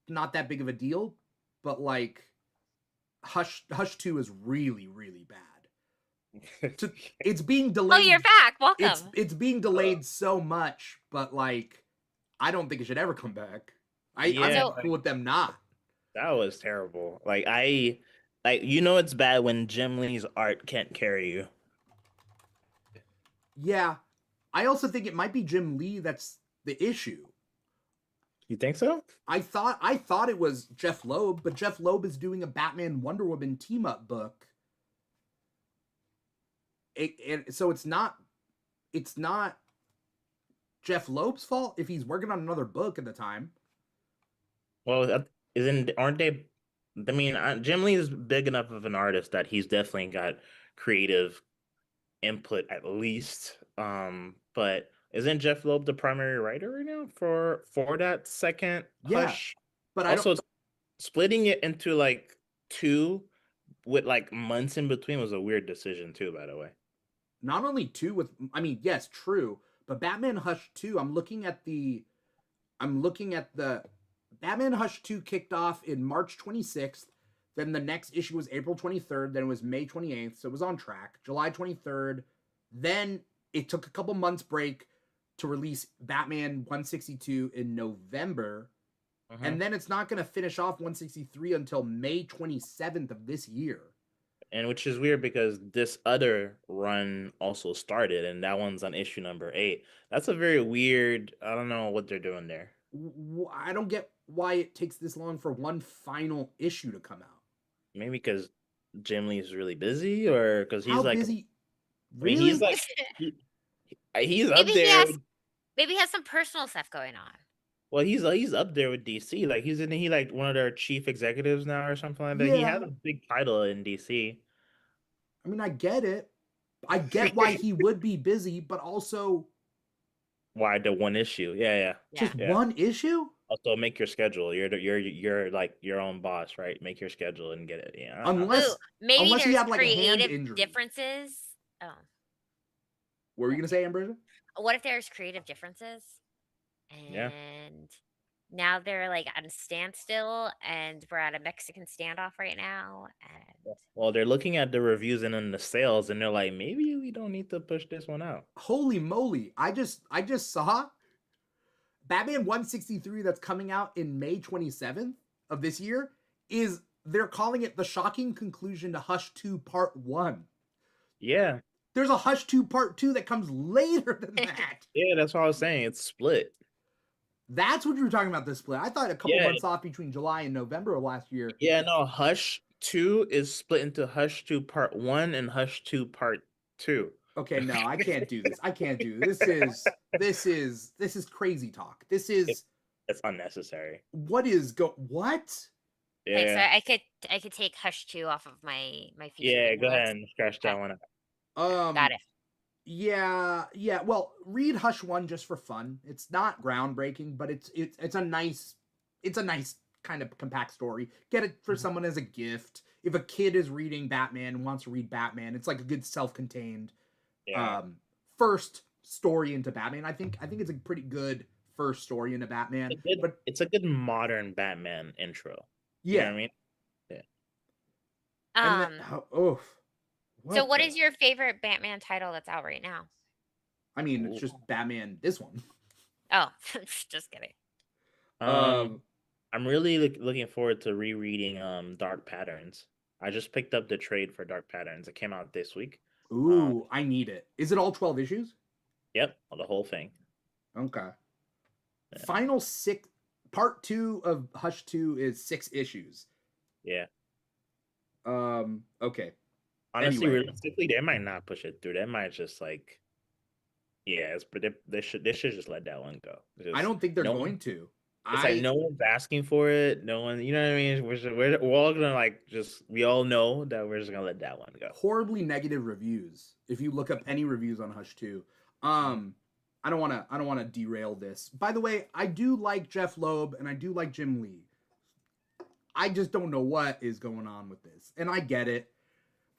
Not that big of a deal, but like Hush 2 is really, really bad. It's being delayed. Oh, you're back. Welcome. It's being delayed so much, but like I don't think it should ever come back. I'm cool with them not. That was terrible. Like it's bad when Jim Lee's art can't carry you. Yeah. I also think it might be Jim Lee that's the issue. You think so? I thought it was Jeff Loeb, but Jeff Loeb is doing a Batman Wonder Woman team up book. So it's not Jeff Loeb's fault if he's working on another book at the time. Well, aren't they? I mean, Jim Lee is big enough of an artist that he's definitely got creative input at least. But isn't Jeff Loeb the primary writer right now for that second Hush? But also splitting it into like 2 with like months in between was a weird decision too, by the way. Not only 2 yes, true, but Batman Hush 2, I'm looking at the Batman Hush 2 kicked off in March 26th. Then the next issue was April 23rd. Then it was May 28th. So it was on track. July 23rd. Then it took a couple months break to release Batman 162 in November. And then it's not going to finish off 163 until May 27th of this year. And which is weird because this other run also started, and that one's on issue number 8. That's a very weird, I don't know what they're doing there. I don't get why it takes this long for one final issue to come out. Maybe because Jim Lee is really busy, or because he's busy? Really? He's like he's up there. Maybe he has some personal stuff going on. Well, he's up there with DC. Like he like one of their chief executives now or something like that. Yeah. He has a big title in DC. I mean, I get it. I get why he would be busy, but also why the one issue? Yeah. Just one issue? Also, make your schedule. You're like your own boss, right? Make your schedule and get it. Yeah. Unless there's you have like a hand creative injury. differences. Oh. What were you gonna say, Ambrosia? What if there's creative differences? And now they're like on standstill, and we're at a Mexican standoff right now. And well, they're looking at the reviews and then the sales, and they're like, maybe we don't need to push this one out. Holy moly! I just saw Batman 163 that's coming out in May 27th of this year. They're calling it the shocking conclusion to Hush 2 Part 1. Yeah. There's a Hush 2 Part 2 that comes later than that. Yeah, that's what I was saying. It's split. That's what you were talking about, this split. I thought a couple months off between July and November of last year. Yeah, no, Hush 2 is split into Hush 2 Part 1 and Hush 2 Part 2. Okay, no, I can't do this. I can't do this. This is crazy talk. It's unnecessary. What? Yeah. Okay, so I could take Hush 2 off of my feature. Yeah, go ahead and scratch that one out. Got it. Yeah. Well, read Hush 1 just for fun. It's not groundbreaking, but it's a nice kind of compact story. Get it for someone as a gift. If a kid is reading Batman and wants to read Batman, it's like a good self-contained first story into Batman. I think it's a pretty good first story into Batman. But it's a good modern Batman intro. Yeah. You know what I mean? Yeah. So what is your favorite Batman title that's out right now? I mean, it's just Batman, this one. Oh, just kidding. I'm really looking forward to rereading Dark Patterns. I just picked up the trade for Dark Patterns. It came out this week. Ooh, I need it. Is it all 12 issues? Yep, the whole thing. Okay. Yeah. Final 6, part 2 of Hush 2 is 6 issues. Yeah. Okay. Honestly, realistically, they might not push it through. They might just like, yeah, they should just let that one go. I don't think they're going to. It's like no one's asking for it. No one, you know what I mean? We're all gonna like we all know that we're just gonna let that one go. Horribly negative reviews. If you look up any reviews on Hush 2, I don't want to derail this. By the way, I do like Jeff Loeb and I do like Jim Lee. I just don't know what is going on with this, and I get it.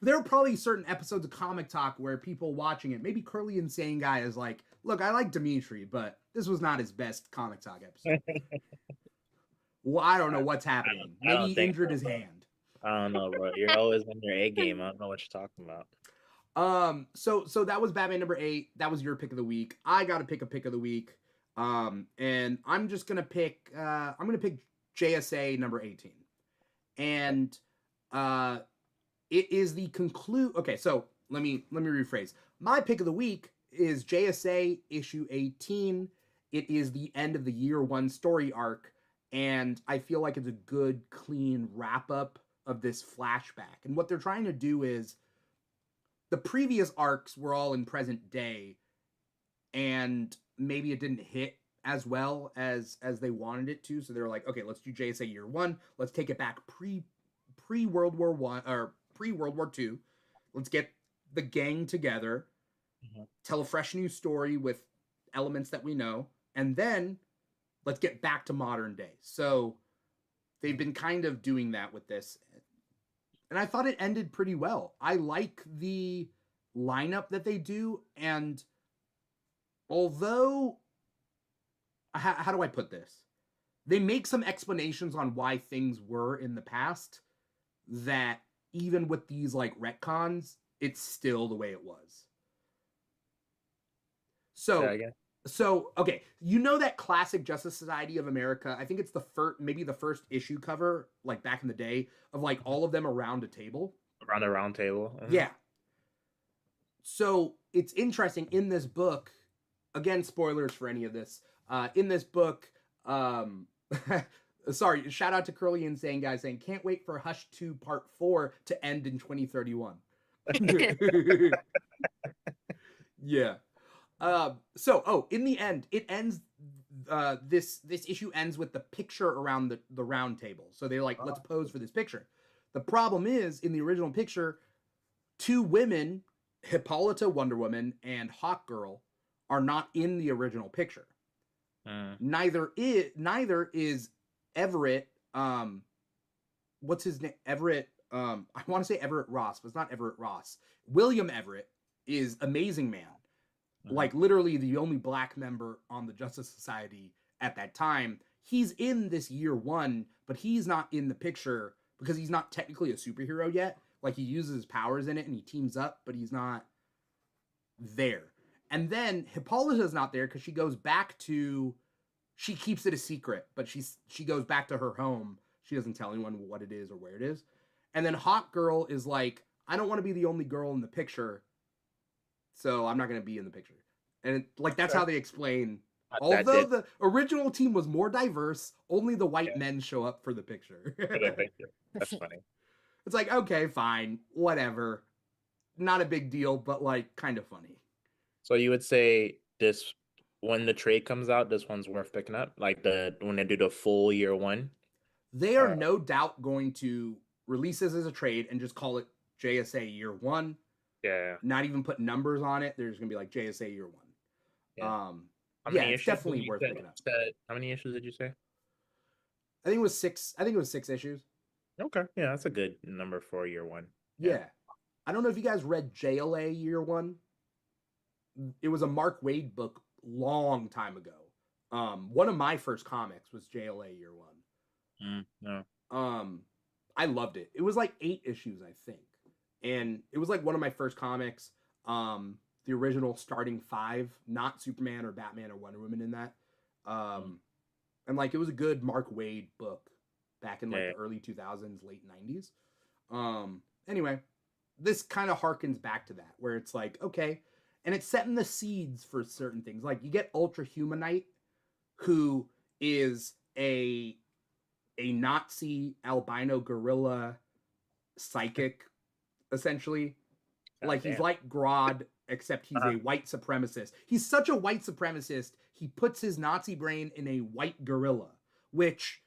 There are probably certain episodes of Comic Talk where people watching it, maybe Curly Insane Guy is like, look, I like Dimithri, but this was not his best Comic Talk episode. Well, I don't know what's happening. Maybe he injured his hand. I don't know, bro. You're always on your A game. I don't know what you're talking about. So that was Batman number 8. That was your pick of the week. I got to pick a pick of the week. And I'm just going to pick, JSA number 18. And, it is the Okay, so let me rephrase. My pick of the week is JSA issue 18. It is the end of the year 1 story arc, and I feel like it's a good, clean wrap up of this flashback. And what they're trying to do is, the previous arcs were all in present day, and maybe it didn't hit as well as they wanted it to. So they're like, okay, let's do JSA year 1. Let's take it back pre World War I or pre World War II. Let's get the gang together, tell a fresh new story with elements that we know, and then let's get back to modern day. So they've been kind of doing that with this, and I thought it ended pretty well. I like the lineup that they do, and although, how do I put this? They make some explanations on why things were in the past that even with these like retcons, it's still the way it was. So okay, you know that classic Justice Society of America? I think it's maybe the first issue cover, like back in the day, of like all of them around a table. Around a round table. Yeah. So it's interesting in this book. Again, spoilers for any of this. In this book, sorry, shout out to Curly Insane Guy saying, can't wait for Hush 2 Part 4 to end in 2031. Yeah. In the end, it ends, this issue ends with the picture around the round table. So they're like, let's pose for this picture. The problem is, in the original picture, 2 women, Hippolyta Wonder Woman and Hawk Girl, are not in the original picture. Neither is Everett, what's his name? Everett, I want to say Everett Ross, but it's not Everett Ross. William Everett is Amazing Man. Like literally the only black member on the Justice Society at that time. He's in this year 1, but he's not in the picture because he's not technically a superhero yet. Like he uses his powers in it and he teams up, but he's not there. And then Hippolyta's not there because she keeps it a secret, but she goes back to her home. She doesn't tell anyone what it is or where it is. And then Hawk Girl is like, I don't want to be the only girl in the picture, so I'm not going to be in the picture. And that's how they explain. Although the original team was more diverse, only the white men show up for the picture. That's funny. It's like, okay, fine, whatever. Not a big deal, but like kind of funny. So you would say this, when the trade comes out, this one's worth picking up? Like when they do the full year 1? They are no doubt going to release this as a trade and just call it JSA year 1. Yeah. Not even put numbers on it. There's going to be like JSA year 1. Yeah. It's definitely worth picking up. How many issues did you say? I think it was 6. I think it was 6 issues. Okay. Yeah, that's a good number for year 1. Yeah. I don't know if you guys read JLA year 1. It was a Mark Waid book long time ago. One of my first comics was JLA year 1. No. I loved it. It was like 8 issues, I think. and it was like one of my first comics. The original starting 5, not Superman or Batman or Wonder Woman in that. And like it was a good Mark Waid book back in like the early 2000s, late 90s. Anyway, this kind of harkens back to that, where it's like, okay, and it's setting the seeds for certain things. Like you get Ultra Humanite, who is a Nazi albino gorilla psychic, essentially. Like he's like Grodd, except he's a white supremacist. He's such a white supremacist, he puts his Nazi brain in a white gorilla, which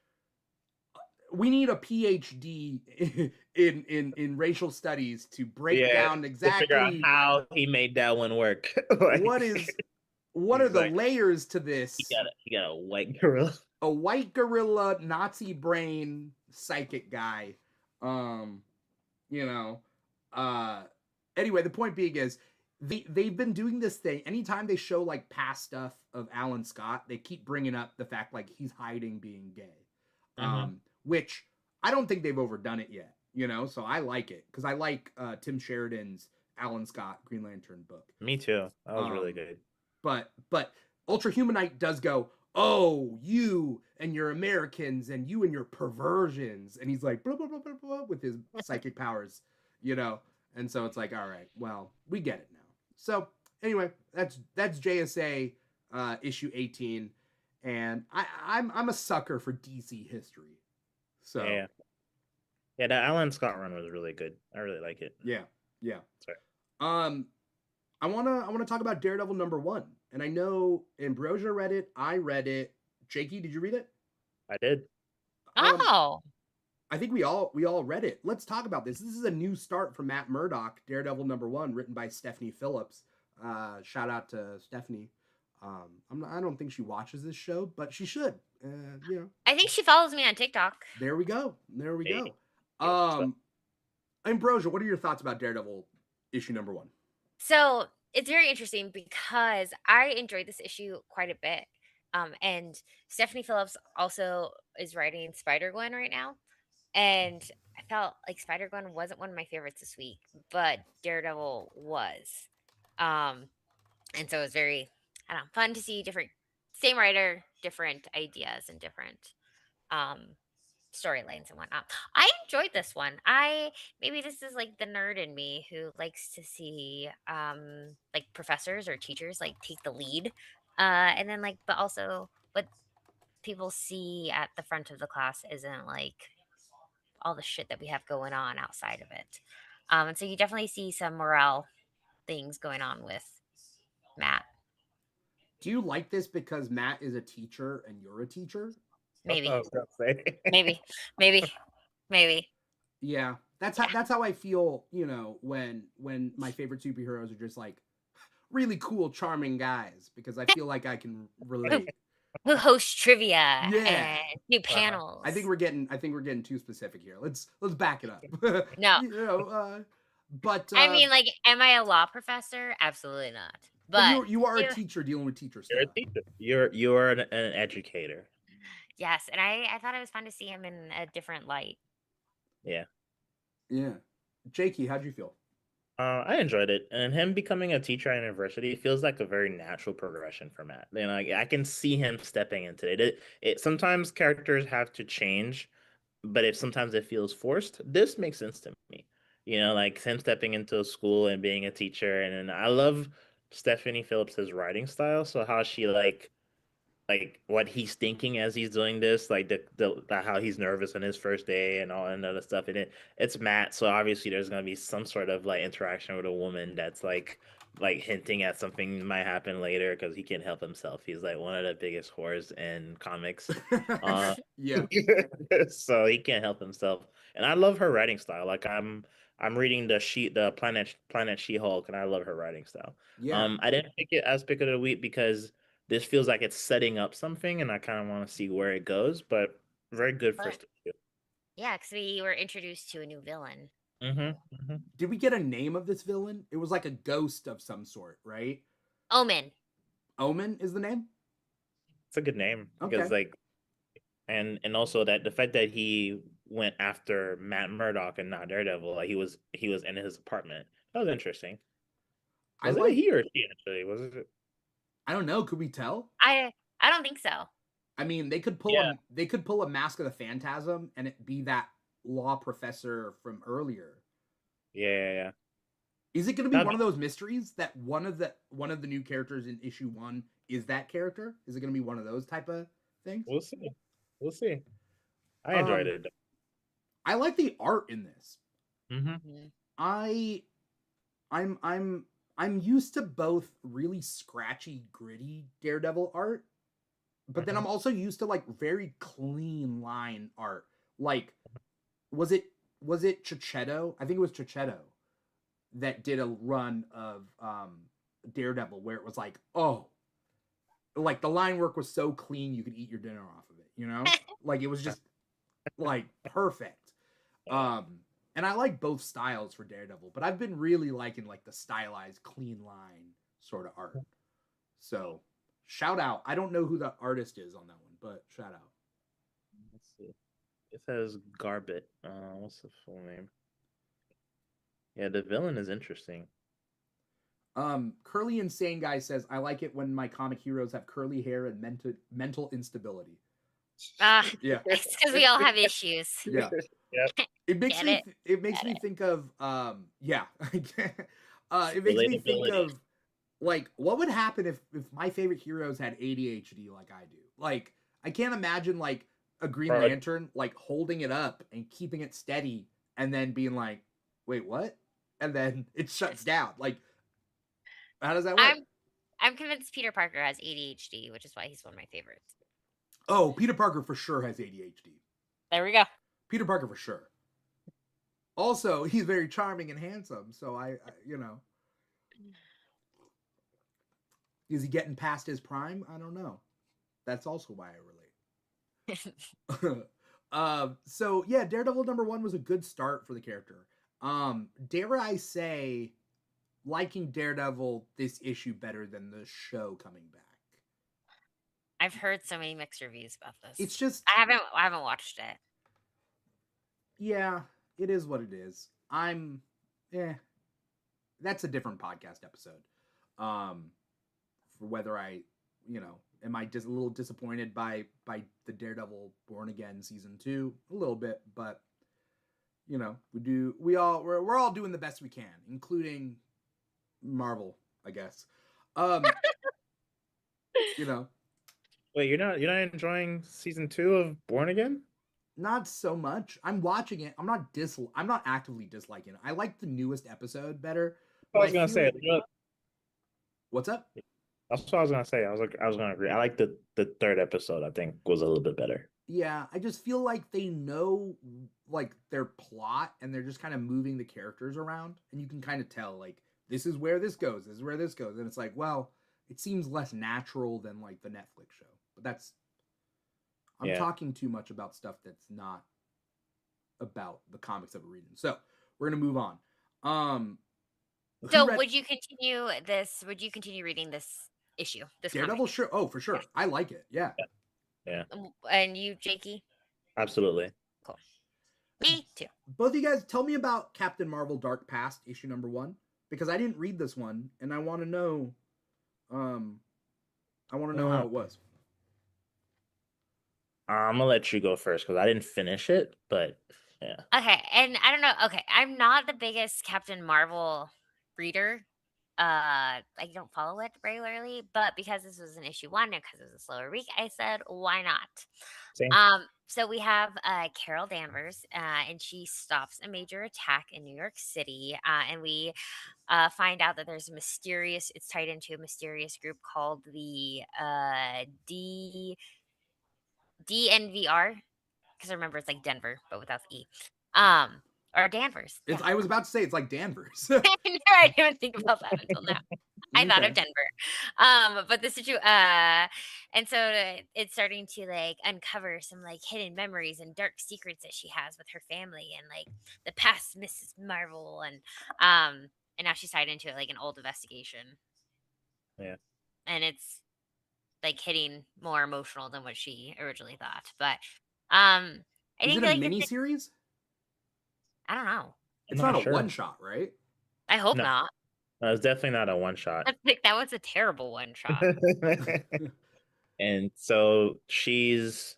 we need a PhD in racial studies to break down exactly to figure out how he made that one work. Like, what are the layers to this? He got a white gorilla. A white gorilla Nazi brain psychic guy. Anyway, the point being is they've been doing this thing. Anytime they show like past stuff of Alan Scott, they keep bringing up the fact like he's hiding being gay. Which I don't think they've overdone it yet, so I like it because I like Tim Sheridan's Alan Scott Green Lantern book. Me too. That was really good. But Ultra Humanite does go, oh, you and your Americans and you and your perversions, and he's like blah blah blah blah blah with his psychic powers, and so it's like, all right, well, we get it now. So anyway, that's JSA issue 18, and I'm a sucker for DC history. So yeah, the Alan Scott run was really good. I really like it. Yeah. Sorry. I wanna talk about Daredevil #1, and I know Ambrosia read it. I read it. Jakey, did you read it? I did. I think we all read it. Let's talk about this. This is a new start from Matt Murdock, Daredevil #1, written by Stephanie Phillips. Shout out to Stephanie. I don't think she watches this show, but she should. I think she follows me on TikTok. There we go. Ambrosia, what are your thoughts about Daredevil issue #1? So it's very interesting because I enjoyed this issue quite a bit. And Stephanie Phillips also is writing Spider-Gwen right now. And I felt like Spider-Gwen wasn't one of my favorites this week, but Daredevil was. And so it was very, fun to see same writer, different ideas and different storylines and whatnot. I enjoyed this one. Maybe this is like the nerd in me who likes to see like professors or teachers like take the lead. And then but also what people see at the front of the class isn't like all the shit that we have going on outside of it. And so you definitely see some morale things going on with Matt. Do you like this because Matt is a teacher and you're a teacher? Maybe. Maybe. Maybe. Yeah. That's how I feel, when my favorite superheroes are just like really cool, charming guys, because I feel like I can relate. Who hosts trivia and new panels. I think we're getting too specific here. Let's back it up. No. But I mean, like, am I a law professor? Absolutely not. But you are a teacher dealing with teacher stuff. You're a teacher. You're an educator. Yes, and I thought it was fun to see him in a different light. Yeah. Jakey, how'd you feel? I enjoyed it, and him becoming a teacher at university feels like a very natural progression for Matt. I can see him stepping into it. It sometimes characters have to change, but if sometimes it feels forced, this makes sense to me. Like him stepping into a school and being a teacher, and I love Stephanie Phillips's writing style. So how she like what he's thinking as he's doing this, like the how he's nervous on his first day and all and other stuff. And it's Matt, so obviously there's gonna be some sort of like interaction with a woman that's like hinting at something might happen later because he can't help himself. He's like one of the biggest whores in comics. Yeah. So he can't help himself. And I love her writing style. Like I'm reading the Planet She-Hulk, and I love her writing style. Yeah. I didn't pick it as pick of the week because this feels like it's setting up something, and I kind of want to see where it goes. But very good first issue. Yeah, because we were introduced to a new villain. Did we get a name of this villain? It was like a ghost of some sort, right? Omen. Omen is the name? It's a good name because and also that the fact that he went after Matt Murdock and not Daredevil. Like he was in his apartment. That was interesting. Was it he or she actually? Was it? I don't know. Could we tell? I don't think so. I mean, they could pull a Mask of the Phantasm and it be that law professor from earlier. Yeah. Is it going to be one of those mysteries that one of the new characters in issue 1 is that character? Is it going to be one of those type of things? We'll see. I enjoyed it. I like the art in this. Mm-hmm. I'm used to both really scratchy, gritty Daredevil art, but then I'm also used to like very clean line art. Like, was it Chichetto? I think it was Chichetto that did a run of Daredevil where it was like, oh, like the line work was so clean you could eat your dinner off of it, you know? Like it was just like perfect. And I like both styles for Daredevil, but I've been really liking like the stylized clean line sort of art. So shout out. I don't know who the artist is on that one, but shout out. Let's see. It says Garbett. What's the full name? Yeah, the villain is interesting. Curly Insane Guy says, I like it when my comic heroes have curly hair and mental instability. Yeah. It's because we all have issues. Yeah. Yep. It makes me think of it makes me think of like what would happen if my favorite heroes had ADHD like I do. Like I can't imagine like a Green Lantern like holding it up and keeping it steady and then being like, wait, what? And then it shuts down. Like how does that work? I'm convinced Peter Parker has ADHD, which is why he's one of my favorites. Oh, Peter Parker for sure has ADHD. There we go. Peter Parker for sure. Also, he's very charming and handsome, so I you know. Is he getting past his prime? I don't know. That's also why I relate. So yeah, Daredevil #1 was a good start for the character. Dare I say, liking Daredevil this issue better than the show coming back. I've heard so many mixed reviews about this. It's just I haven't watched it. Yeah, it is what it is. That's a different podcast episode. For whether I, am I just a little disappointed by the Daredevil Born Again season 2? A little bit, but we're all doing the best we can, including Marvel, I guess. Wait, you're not enjoying season 2 of Born Again? Not so much. I'm watching it. I'm not actively disliking it. I like the newest episode better. I was gonna say. What's up? That's what I was gonna say. I was gonna agree. I like the third episode. I think was a little bit better. Yeah, I just feel like they know like their plot and they're just kind of moving the characters around, and you can kind of tell like this is where this goes. This is where this goes, and it's like, well, it seems less natural than like the Netflix show. But that's I'm talking too much about stuff that's not about the comics that we're reading. So we're gonna move on. So would you continue this? Would you continue reading this issue? This Daredevil, comic? sure. Oh, for sure. Yeah. I like it. Yeah. And you, Jakey? Absolutely. Cool. Me too. Both of you guys, tell me about Captain Marvel Dark Past issue #1 because I didn't read this one and I want to know. I want to know how it was. I'm gonna let you go first because I didn't finish it, but yeah. Okay, and I don't know. Okay, I'm not the biggest Captain Marvel reader. I don't follow it regularly, but because this was an issue 1 and because it was a slower week, I said, why not? Same. So we have Carol Danvers, and she stops a major attack in New York City, and we find out that there's it's tied into a mysterious group called the DNVR, because I remember it's like Denver, but without the E. Or Danvers. I was about to say it's like Danvers. I didn't even think about that until now. I thought of Denver. But the situation, and so it's starting to like uncover some like hidden memories and dark secrets that she has with her family and like the past Mrs. Marvel and now she's tied into like an old investigation. Yeah. And it's like hitting more emotional than what she originally thought. But I Is think it a like mini series? I don't know. It's I'm not not a sure. one shot, right? I hope No, not. it's definitely not a one shot. That was a terrible one shot. And so she's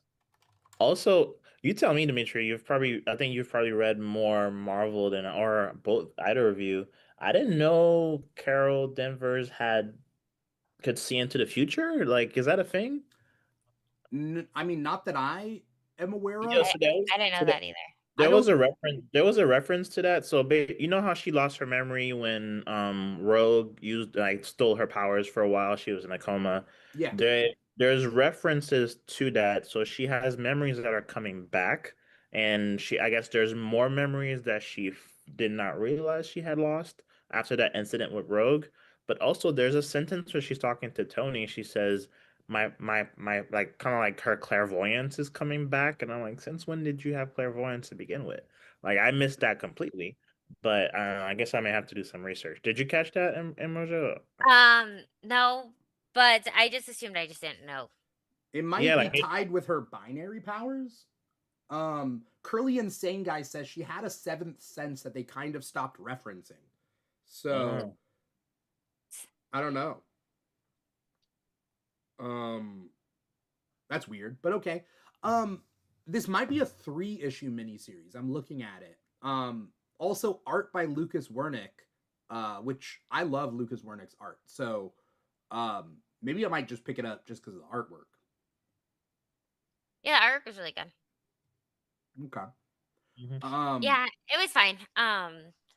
also, you tell me, Dimitri, I think you've probably read more Marvel than, or both, either of you. I didn't know Carol Danvers could see into the future. Like, is that a thing? I mean, not that I am aware Yeah, of. I didn't know that either. I there was don't. a reference. There was a reference to that. So, you know how she lost her memory when Rogue stole her powers for a while. She was in a coma. Yeah. There's references to that. So she has memories that are coming back, and I guess there's more memories that she did not realize she had lost after that incident with Rogue. But also, there's a sentence where she's talking to Tony. She says, my like kind of like her clairvoyance is coming back, and I'm like, since when did you have clairvoyance to begin with? Like, I missed that completely, but I guess I may have to do some research. Did you catch that, Ambrosha? No, but I just assumed I just didn't know. It might Yeah, be like tied with her binary powers. Curly Insane Guy says she had a seventh sense that they kind of stopped referencing. So I don't know. That's weird, but okay. This might be a 3-issue miniseries. I'm looking at it. Also art by Lucas Wernick, which I love Lucas Wernick's art. So, maybe I might just pick it up just because of the artwork. Yeah, arc was really good. Okay. Yeah, it was fine.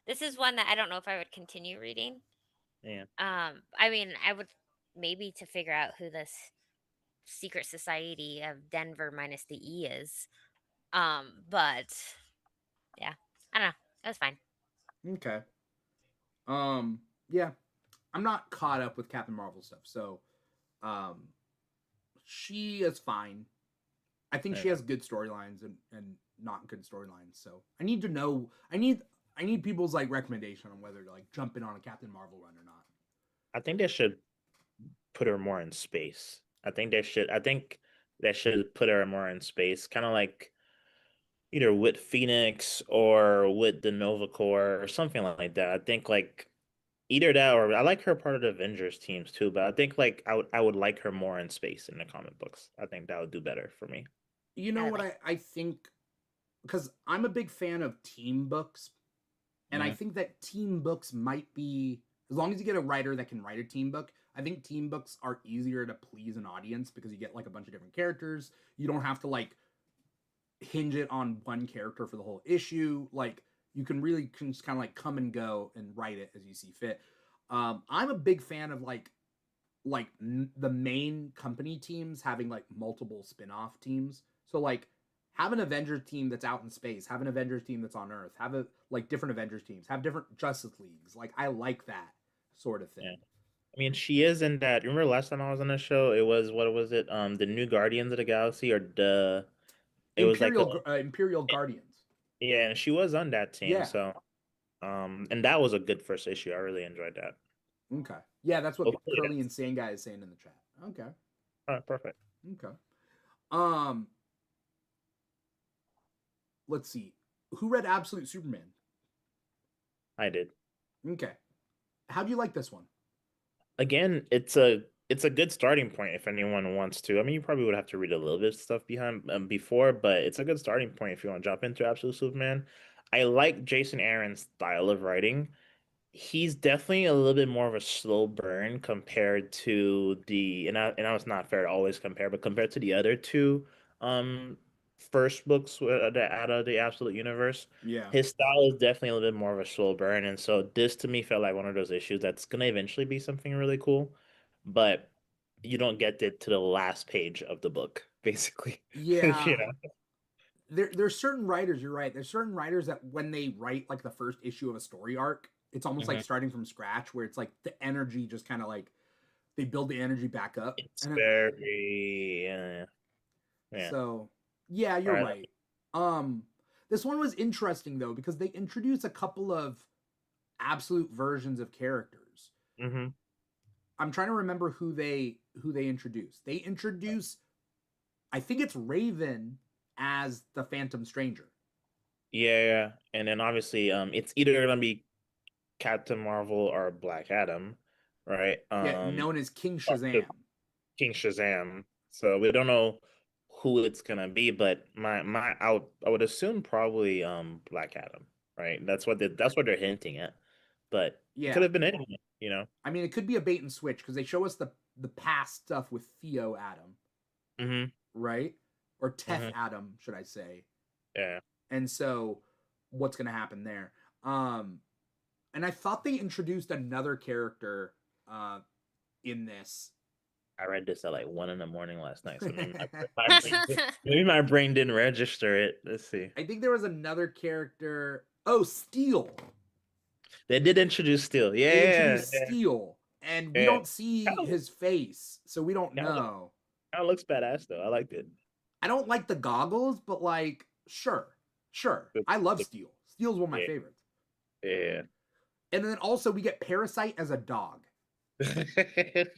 This is one that I don't know if I would continue reading. Yeah. I mean, I would maybe to figure out who this secret society of Denver minus the E is. But yeah, I don't know. It was fine. Okay. Yeah. I'm not caught up with Captain Marvel stuff, so she is fine. I think she has good storylines and not good storylines. So I need to know. I need people's like recommendation on whether to like jump in on a Captain Marvel run or not. I think they should put her more in space. I think they should put her more in space, kind of like either with Phoenix or with the Nova Corps or something like that. I think like either that, or I like her part of the Avengers teams too, but I think like I would like her more in space in the comic books. I think that would do better for me. You know what I think, because I'm a big fan of team books, and I think that team books might be, as long as you get a writer that can write a team book, I think team books are easier to please an audience because you get like a bunch of different characters. You don't have to like hinge it on one character for the whole issue. Like you can really just kind of like come and go and write it as you see fit. I'm a big fan of like the main company teams having like multiple spin-off teams. So like have an Avengers team that's out in space, have an Avengers team that's on Earth, have a like different Avengers teams, have different Justice Leagues. Like I like that sort of thing. Yeah. I mean, she is in that. Remember last time I was on the show? It was, what was it? The New Guardians of the Galaxy, or it was like Imperial Guardians. yeah, and she was on that team. Yeah. So, and that was a good first issue. I really enjoyed that. Okay. Yeah, that's what Hopefully Curly Insane Guy is saying in the chat. Okay. All right, perfect. Okay. Let's see. Who read Absolute Superman? I did. Okay. How do you like this one? Again, it's a good starting point if anyone wants to. I mean, you probably would have to read a little bit of stuff behind before, but it's a good starting point if you want to jump into Absolute Superman. I like Jason Aaron's style of writing. He's definitely a little bit more of a slow burn compared to I know it's not fair to always compare, but compared to the other two um first books out of the Absolute Universe, Yeah. his style is definitely a little bit more of a slow burn, and so this to me felt like one of those issues that's gonna eventually be something really cool, but you don't get it to the last page of the book, basically. Yeah. You know? There's certain writers, you're right. There's certain writers that when they write like the first issue of a story arc, it's almost like starting from scratch where it's like the energy just kind of like they build the energy back up. It's very yeah. So, yeah, you're right. This one was interesting though because they introduced a couple of absolute versions of characters. I'm trying to remember who they introduced. They introduce, I think it's Raven as the Phantom Stranger. Yeah, and then obviously, it's either gonna be Captain Marvel or Black Adam, right? Yeah, known as King Or Shazam. King Shazam. So we don't know who it's gonna be, but I would assume probably Black Adam, right? That's what they're hinting at, but it Yeah. could have been anyone, you know. I mean, it could be a bait and switch because they show us the past stuff with Theo Adam, Mm-hmm. right? Or Teth Mm-hmm. Adam, should I say? Yeah. And so, what's going to happen there? And I thought they introduced another character in this. I read this at like 1 in the morning last night, so maybe my brain didn't register it. Let's see. I think there was another character. Oh, Steel. They did introduce Steel. They Yeah. introduced Steel, and we don't see his face, so we don't know. That looks badass though. I liked it. I don't like the goggles, but like, sure. I love Steel. Steel's one of my favorites. Yeah. And then also we get Parasite as a dog.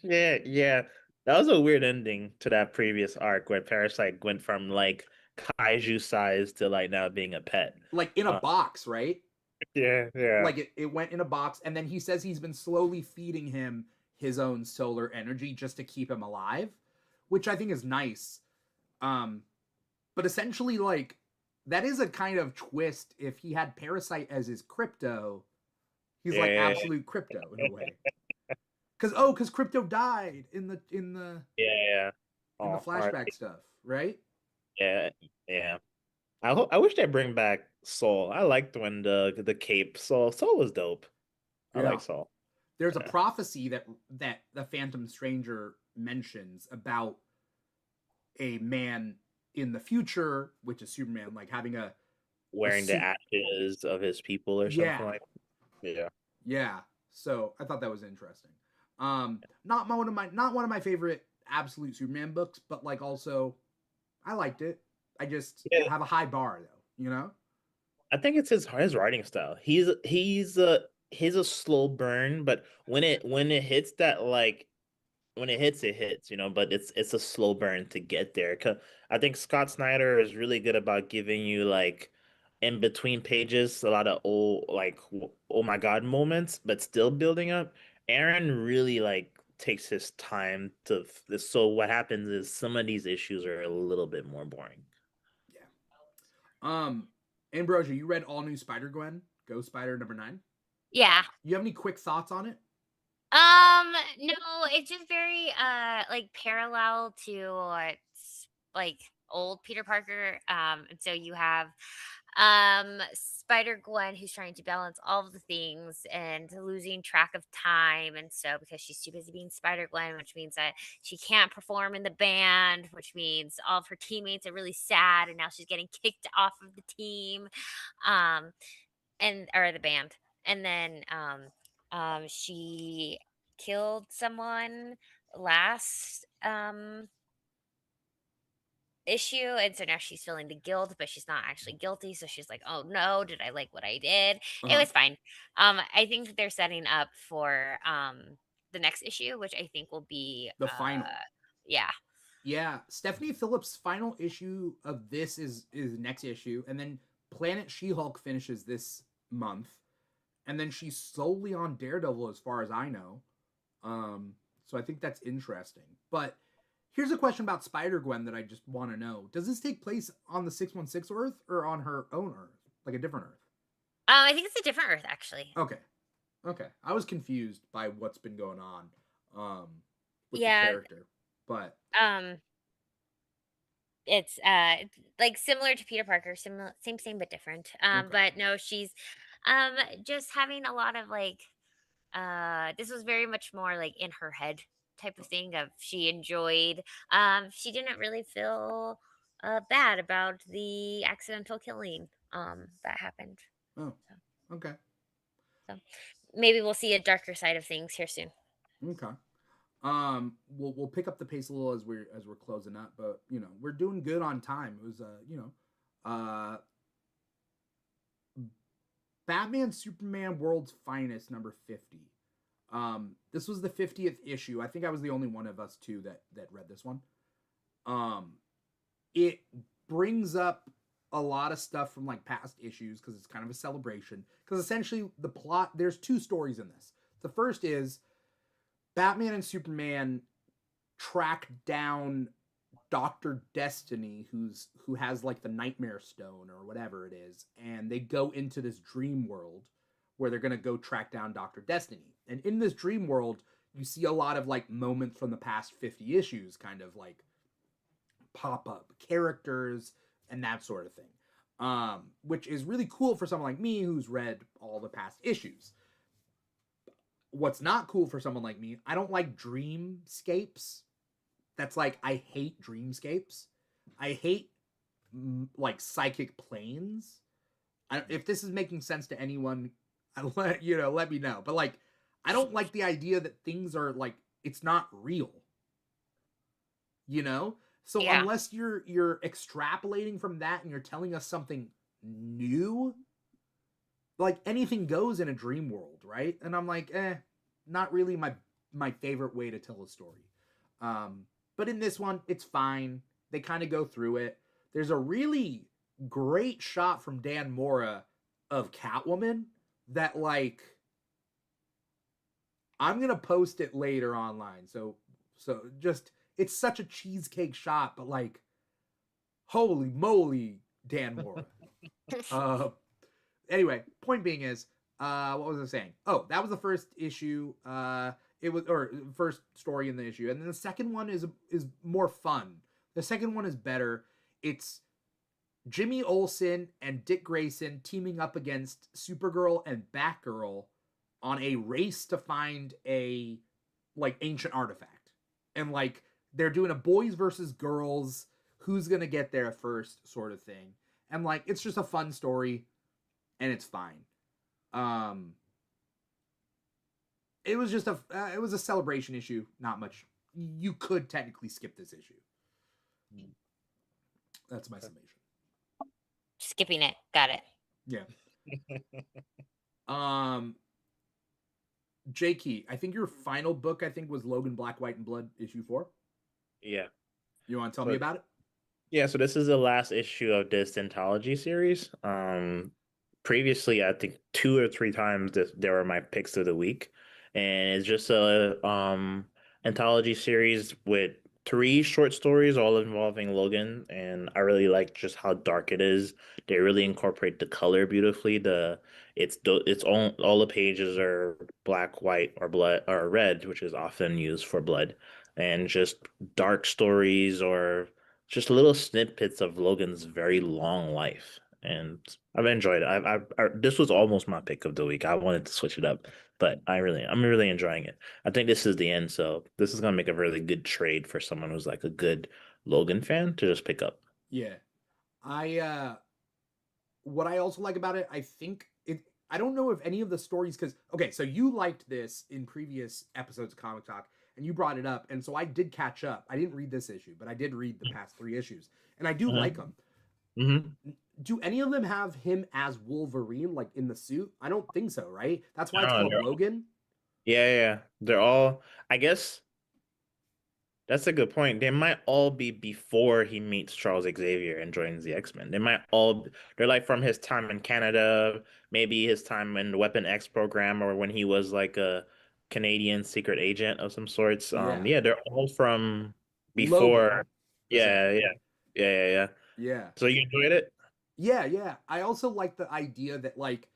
yeah. That was a weird ending to that previous arc where Parasite went from like kaiju size to like now being a pet. Like in a box, right? Yeah. Like it went in a box, and then he says he's been slowly feeding him his own solar energy just to keep him alive, which I think is nice. But essentially, like, that is a kind of twist. If he had Parasite as his crypto, he's like absolute crypto in a way. Because Crypto died in the flashback stuff, right? Yeah. I wish they bring back Soul. I liked when the cape Soul was dope. I like Soul. There's a prophecy that the Phantom Stranger mentions about a man in the future, which is Superman, like having wearing the ashes of his people or something like that. Yeah. So I thought that was interesting. Not one of my favorite absolute Superman books, but like also I liked it. I just have a high bar though, you know? I think it's his writing style. He's a slow burn, but when it hits that like when it hits, you know, but it's a slow burn to get there. 'Cause I think Scott Snyder is really good about giving you like in between pages a lot of oh my god moments, but still building up. Aaron really like takes his time to so what happens is some of these issues are a little bit more boring. Yeah. Ambrosia, you read All New Spider-Gwen, Ghost Spider #9? Yeah. You have any quick thoughts on it? No, it's just very like parallel to like old Peter Parker. And so you have Spider-Gwen who's trying to balance all of the things and losing track of time, and so because she's too busy being Spider-Gwen, which means that she can't perform in the band, which means all of her teammates are really sad and now she's getting kicked off of the team. Or the band. And then she killed someone last issue, and so now she's feeling the guilt, but she's not actually guilty, so she's like, oh no, did I like what I did? It was fine. I think that they're setting up for the next issue, which I think will be the final. Yeah, Stephanie Phillips' final issue of this is next issue, and then Planet She-Hulk finishes this month, and then she's solely on Daredevil as far as I know. So I think that's interesting. But here's a question about Spider-Gwen that I just want to know. Does this take place on the 616 Earth or on her own Earth? Like a different Earth? I think it's a different Earth, actually. Okay. I was confused by what's been going on with the character. But it's like similar to Peter Parker, same but different. But no, she's just having a lot of like this was very much more like in her head type of thing of she enjoyed she didn't really feel bad about the accidental killing that happened. Okay. So maybe we'll see a darker side of things here soon. Okay. We'll pick up the pace a little as we're closing up, but you know, we're doing good on time. It was Batman Superman World's Finest number 50. This was the 50th issue. I think I was the only one of us two that read this one. It brings up a lot of stuff from like past issues because it's kind of a celebration. Because essentially the plot, there's two stories in this. The first is Batman and Superman track down Dr. Destiny, who has like the Nightmare Stone or whatever it is, and they go into this dream world where they're gonna go track down Dr. Destiny. And in this dream world, you see a lot of like moments from the past 50 issues kind of like pop up, characters and that sort of thing. Which is really cool for someone like me who's read all the past issues. What's not cool for someone like me, I don't like dreamscapes. That's like, I hate dreamscapes. I hate like psychic planes. If this is making sense to anyone, let me know. But like, I don't like the idea that things are like, it's not real. So Yeah. unless you're extrapolating from that and you're telling us something new, like anything goes in a dream world, right? And I'm like, not really my favorite way to tell a story. But in this one, it's fine. They kind of go through it. There's a really great shot from Dan Mora of Catwoman that like, I'm going to post it later online. So just, it's such a cheesecake shot, but like, holy moly, Dan Mora. Anyway, point being is, what was I saying? Oh, that was the first issue. First story in the issue. And then the second one is more fun. The second one is better. It's Jimmy Olsen and Dick Grayson teaming up against Supergirl and Batgirl on a race to find a like ancient artifact. And like they're doing a boys versus girls, who's going to get there first sort of thing. And like it's just a fun story and it's fine. It was just a celebration issue, not much. You could technically skip this issue. That's my summation. Skipping it. Got it. Yeah. J-Key, I think your final book, was Logan Black, White, and Blood, issue 4. Yeah. You want to tell me about it? Yeah, so this is the last issue of this anthology series. Previously, I think 2 or 3 times they were my picks of the week. And it's just a anthology series with 3 short stories, all involving Logan. And I really like just how dark it is. They really incorporate the color beautifully. All the pages are black, white, or blood or red, which is often used for blood, and just dark stories or just little snippets of Logan's very long life. And I've enjoyed it. This was almost my pick of the week. I wanted to switch it up, but I'm really enjoying it. I think this is the end, so this is gonna make a really good trade for someone who's like a good Logan fan to just pick up. Yeah. What I also like about it, I don't know if any of the stories, because okay, so you liked this in previous episodes of Comic Talk, and you brought it up, and so I did catch up. I didn't read this issue, but I did read the past 3 issues, and I do like them. Mm-hmm. Do any of them have him as Wolverine, like in the suit? I don't think so, right? That's why it's No, called Logan. Yeah. They're all, I guess that's a good point. They might all be before he meets Charles Xavier and joins the X-Men. They're like from his time in Canada, maybe his time in the Weapon X program, or when he was like a Canadian secret agent of some sorts. Yeah, they're all from before. Logan, Yeah. yeah. So you enjoyed it? Yeah. I also like the idea that like,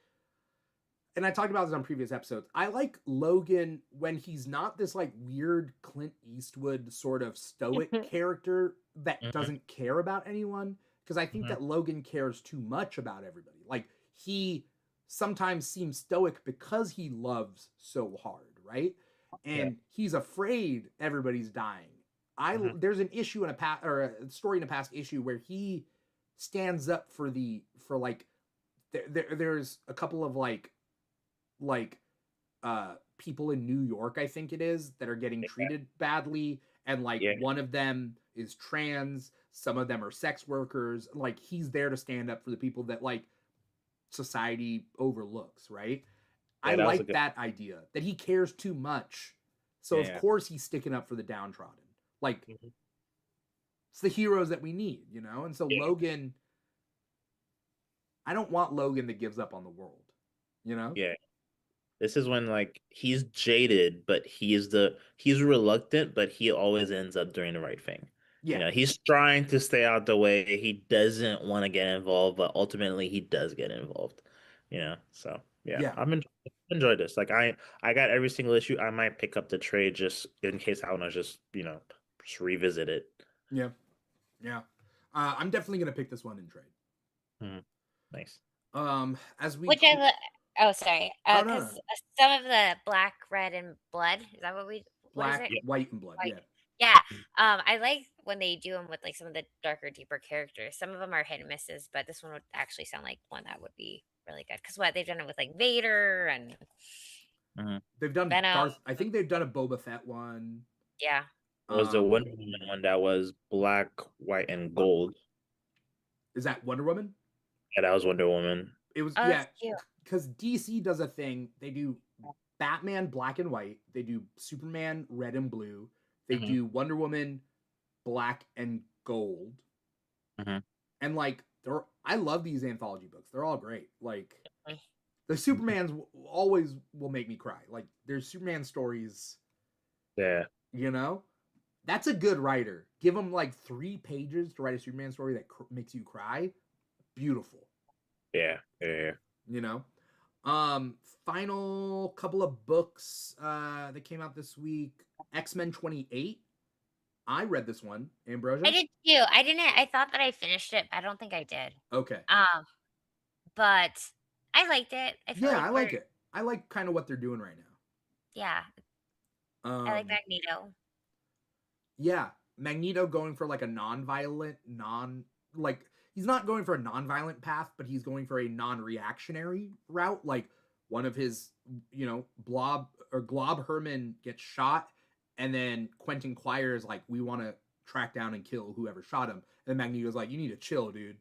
and I talked about this on previous episodes, I like Logan when he's not this like weird Clint Eastwood sort of stoic character that doesn't care about anyone. Because I think that Logan cares too much about everybody. Like he sometimes seems stoic because he loves so hard, right? And he's afraid everybody's dying. There's an issue in a story in a past issue where he stands up for there's a couple of people in New York, I think it is, that are getting treated badly, and one of them is trans, some of them are sex workers. Like he's there to stand up for the people that like society overlooks, right? I like that idea that he cares too much, so of course he's sticking up for the downtrodden. Like it's the heroes that we need, you know? And so Logan, I don't want Logan that gives up on the world, you know? Yeah. This is when like he's jaded, but he's reluctant, but he always ends up doing the right thing. Yeah. You know, he's trying to stay out the way. He doesn't want to get involved, but ultimately he does get involved. You know, so Yeah. I'm enjoyed this. Like I got every single issue. I might pick up the trade just in case I want to just just revisit it. Yeah. Yeah. I'm definitely gonna pick this one in trade. Nice. As we Which oh, sorry. Oh, no, Because no. some of the black, red, and blood, is that what we, what is Black, it? white, and blood. White. Yeah. Yeah. I like when they do them with like some of the darker, deeper characters. Some of them are hit and misses, but this one would actually sound like one that would be really good. Because they've done it with like Vader and They've done Venom. Darth. I think they've done a Boba Fett one. Yeah. Was the Wonder Woman one that was black, white, and gold? Is that Wonder Woman? Yeah, that was Wonder Woman. It was that's cute. because DC does a thing. They do Batman black and white. They do Superman red and blue. They do Wonder Woman black and gold. And like I love these anthology books. They're all great. Like the Supermans always will make me cry. Like there's Superman stories. Yeah. You know, that's a good writer. Give him like 3 pages to write a Superman story that makes you cry. Beautiful. Yeah. You know, final couple of books that came out this week. X-Men 28. I read this one, Ambrosia. I did too. I thought that I finished it, but I don't think I did. Okay. But I liked it. I like it. I like kind of what they're doing right now. Yeah. I like Magneto. Yeah. Magneto going for like a non-violent, like he's not going for a non-violent path, but he's going for a non-reactionary route. Like one of his, Glob Herman gets shot, and then Quentin Quire is like, we want to track down and kill whoever shot him. And then Magneto's like, you need to chill, dude.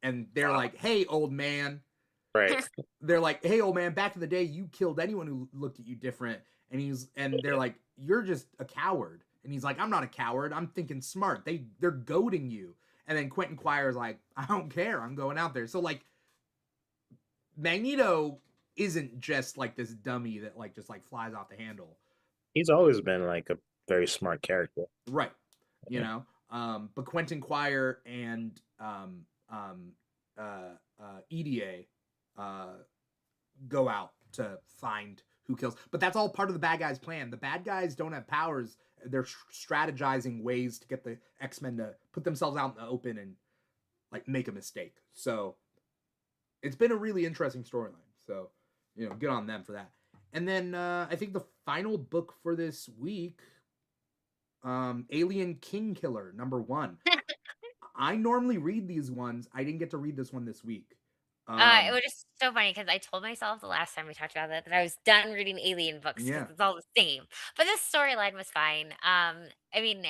And they're like, hey, old man. Right. They're like, hey, old man, back in the day, you killed anyone who looked at you different. And they're like, you're just a coward. And he's like, I'm not a coward. I'm thinking smart. They're goading you. And then Quentin Quire is like, I don't care. I'm going out there. So like, Magneto isn't just like this dummy that like just like flies off the handle. He's always been like a very smart character. Right. You know, but Quentin Quire and EDA go out to find who kills. But that's all part of the bad guys' plan. The bad guys don't have powers. They're strategizing ways to get the X-Men to put themselves out in the open and like make a mistake. So it's been a really interesting storyline. So, good on them for that. And then I think the final book for this week, Alien King Killer #1. I normally read these ones. I didn't get to read this one this week. It was just so funny because I told myself the last time we talked about that I was done reading Alien books because it's all the same. But this storyline was fine. I mean,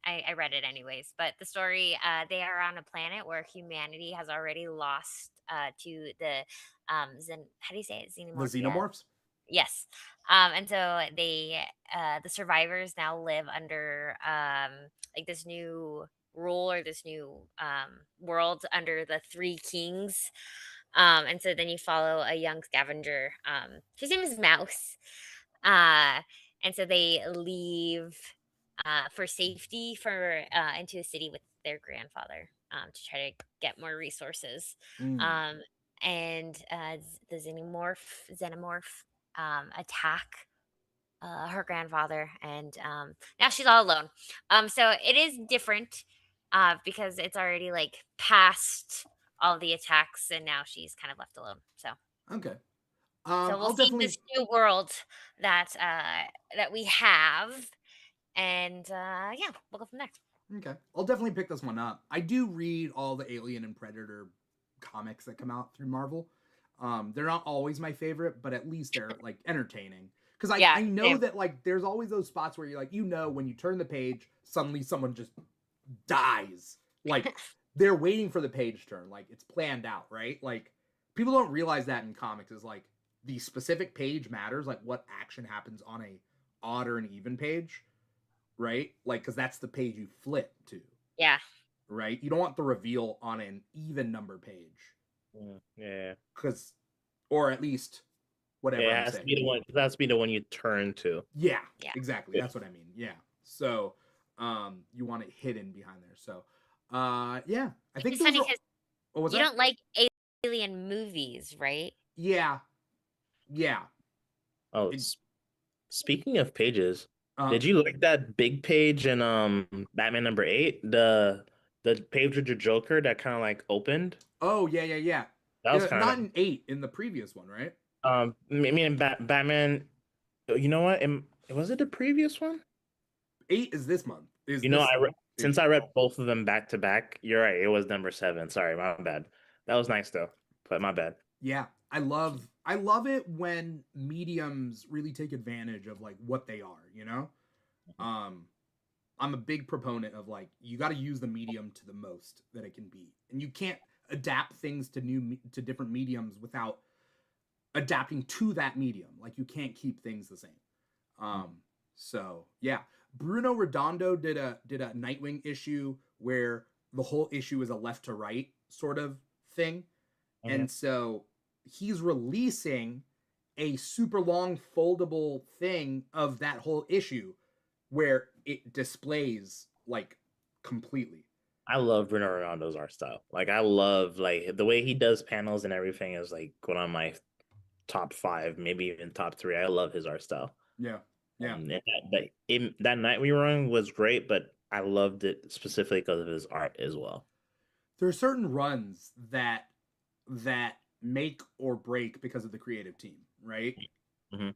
I read it anyways. But the story, they are on a planet where humanity has already lost to the how do you say it? Xenomorphs. The Xenomorphs. Yes. And so they, the survivors now live under like this new rule or this new world under the 3 kings. And so then you follow a young scavenger. His name is Mouse. And so they leave for safety into a city with their grandfather to try to get more resources. And the xenomorph attack her grandfather, and now she's all alone. So it is different because it's already like past all the attacks, and now she's kind of left alone. So okay. so we'll I'll see definitely this new world that that we have, and yeah, we'll go from there. Okay. I'll definitely pick this one up. I do read all the Alien and Predator comics that come out through Marvel. They're not always my favorite, but at least they're like entertaining. Because I know that like there's always those spots where you're like, when you turn the page, suddenly someone just dies. Like they're waiting for the page turn. Like it's planned out, right? Like people don't realize that in comics is like the specific page matters, like what action happens on a odd or an even page, right? Like because that's the page you flip to. Yeah. right? You don't want the reveal on an even number page. Yeah. Because, or at least whatever It I'm has saying. to be the one. It has to be the one you turn to. Yeah, Yeah. exactly. Yeah. That's what I mean. Yeah. So, you want it hidden behind there. So, yeah, I think It's those funny are. because What was you that? don't like alien movies, right? Yeah, yeah. Oh, It, speaking of pages, uh, did you like that big page in Batman #8? The page with the Joker that kind of like opened? oh yeah, yeah, yeah. That was kind Not of in 8 in the previous one, right? I mean Batman. You know what? Was it the previous one? 8 is this month. Is You know, this since issue? I read both of them back to back, you're right. It was #7. Sorry, my bad. That was nice though, but my bad. Yeah, I love it when mediums really take advantage of like what they are, you know? Um I'm a big proponent of like you got to use the medium to the most that it can be. And you can't adapt things to different mediums without adapting to that medium. Like you can't keep things the same. So, yeah. Bruno Redondo did a Nightwing issue where the whole issue is a left to right sort of thing. And so he's releasing a super long foldable thing of that whole issue where it displays like completely. I love Bruno Redondo's art style. Like I love like the way he does panels and everything is like one of my top 5, maybe even top 3. I love his art style. Yeah. Yeah. That night we run was great, but I loved it specifically because of his art as well. There are certain runs that make or break because of the creative team, right?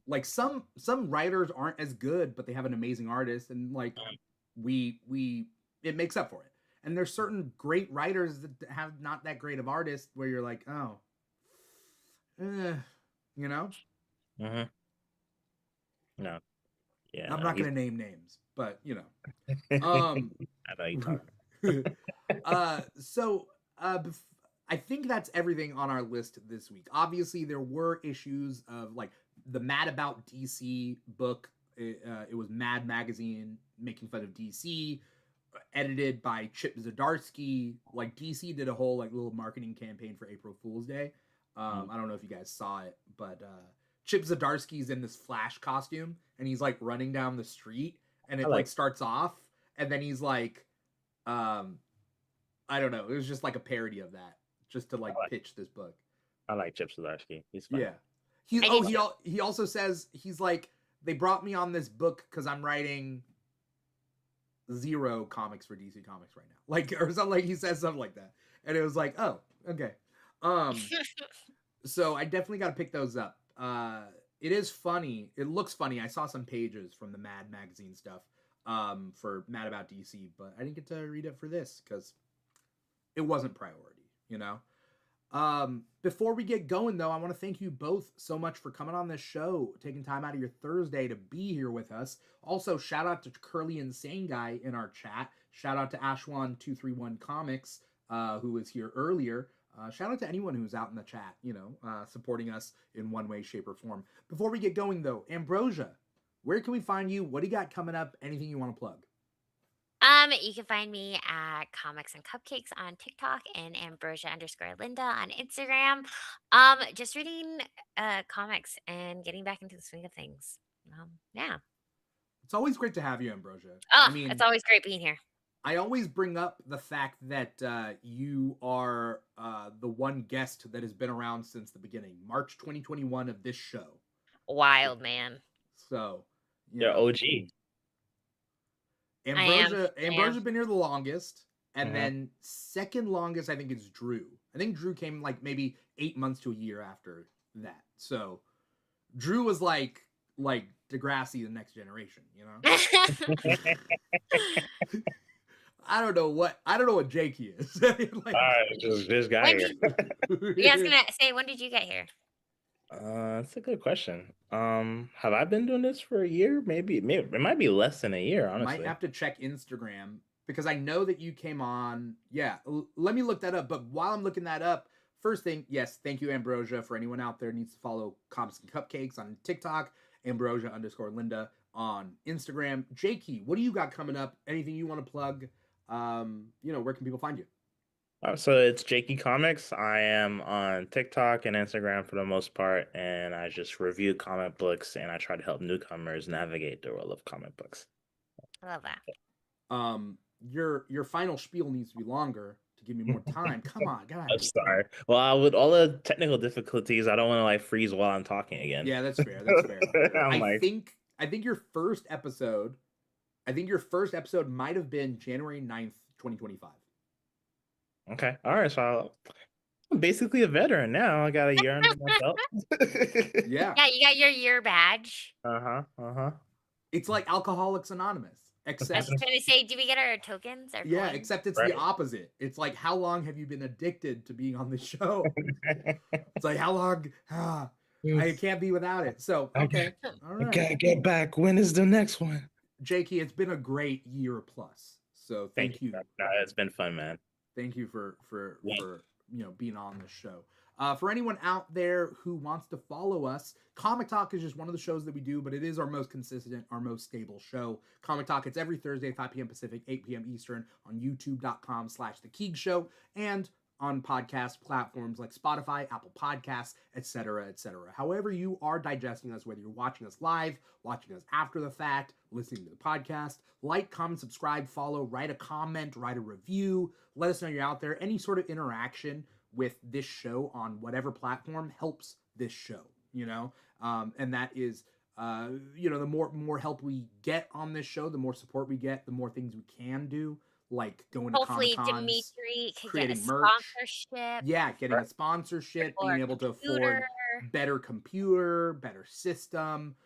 Like some writers aren't as good, but they have an amazing artist, and like we it makes up for it. And there's certain great writers that have not that great of artists where you're like, oh, you know. No, yeah, I'm no, not gonna name names, but you know. I know you talking. So I think that's everything on our list this week. Obviously, there were issues of like the Mad About DC book. It was Mad Magazine making fun of DC, edited by Chip Zdarsky. Like DC did a whole like little marketing campaign for April Fool's Day. I don't know if you guys saw it, but Chip Zdarsky's in this Flash costume and he's like running down the street, and it like starts off, and then he's like, I don't know. It was just like a parody of that, just to like pitch this book. I like Chip Zdarsky. He's fun. Yeah. He also says he's like, they brought me on this book because I'm writing 0 comics for DC Comics right now, like, or something. Like he says something like that, and it was like, oh, okay. So I definitely got to pick those up. It is funny. It looks funny. I saw some pages from the Mad Magazine stuff for Mad About DC, but I didn't get to read it for this because it wasn't priority, you know? Before we get going, though, I want to thank you both so much for coming on this show, taking time out of your Thursday to be here with us. Also, shout out to Curly Insane Guy in our chat. Shout out to Ashwan231 Comics, who was here earlier. Shout out to anyone who's out in the chat, you know, supporting us in one way, shape, or form. Before we get going, though, Ambrosia, where can we find you? What do you got coming up? Anything you want to plug? You can find me at Comics and Cupcakes on TikTok and Ambrosia_Linda on Instagram. Just reading comics and getting back into the swing of things. Yeah. It's always great to have you, Ambrosia. Oh, I mean, it's always great being here. I always bring up the fact that you are the one guest that has been around since the beginning, March 2021 of this show. Wild, man. So, yeah, OG. Ambrosia's been here the longest, and then second longest I think is Drew. I think Drew came like maybe 8 months to a year after that. So Drew was like Degrassi, the next generation, you know. I don't know what Jakey is. Like, just this guy here. Yeah, I was gonna say, when did you get here? That's a good question. Have I been doing this for a year? Maybe it might be less than a year, honestly. Might have to check Instagram because I know that you came on. Yeah, let me look that up. But while I'm looking that up, first thing, yes, thank you, Ambrosia. For anyone out there needs to follow Comics and Cupcakes on TikTok, Ambrosia_Linda on Instagram. Jakey, what do you got coming up? Anything you want to plug? where can people find you? So it's Jakey Comics. I am on TikTok and Instagram for the most part, and I just review comic books and I try to help newcomers navigate the world of comic books. I love that. Your final spiel needs to be longer to give me more time. Come on, God. I'm sorry. Well, with all the technical difficulties, I don't want to like freeze while I'm talking again. Yeah, that's fair. That's fair. I think your first episode might have been January 9th, 2025. Okay. All right. So I'm basically a veteran now. I got a year under my belt. Yeah. Yeah, you got your year badge. It's like Alcoholics Anonymous. I Except was trying to say, do we get our tokens? Or yeah, coins? except it's Right. the opposite. It's like, how long have you been addicted to being on the show? It's like, how long? I can't be without it. So, okay. All right. Gotta get back. When is the next one? Jakey, it's been a great year plus. So thank you. No, it's been fun, man. Thank you for being on the show. For anyone out there who wants to follow us, Comic Talk is just one of the shows that we do, but it is our most consistent, our most stable show. Comic Talk, it's every Thursday, 5 p.m. Pacific, 8 p.m. Eastern on youtube.com/The Keeg Show and on podcast platforms like Spotify, Apple Podcasts, etc., etc. However you are digesting us, whether you're watching us live, watching us after the fact, listening to the podcast, like, comment, subscribe, follow, write a comment, write a review, let us know you're out there. Any sort of interaction with this show on whatever platform helps this show, and that is, the more help we get on this show, the more support we get, the more things we can do, like going Hopefully, to Comic-Cons, Dimithri can get a creating merch. sponsorship. Yeah, getting a sponsorship, Or being able to afford better computer, better system.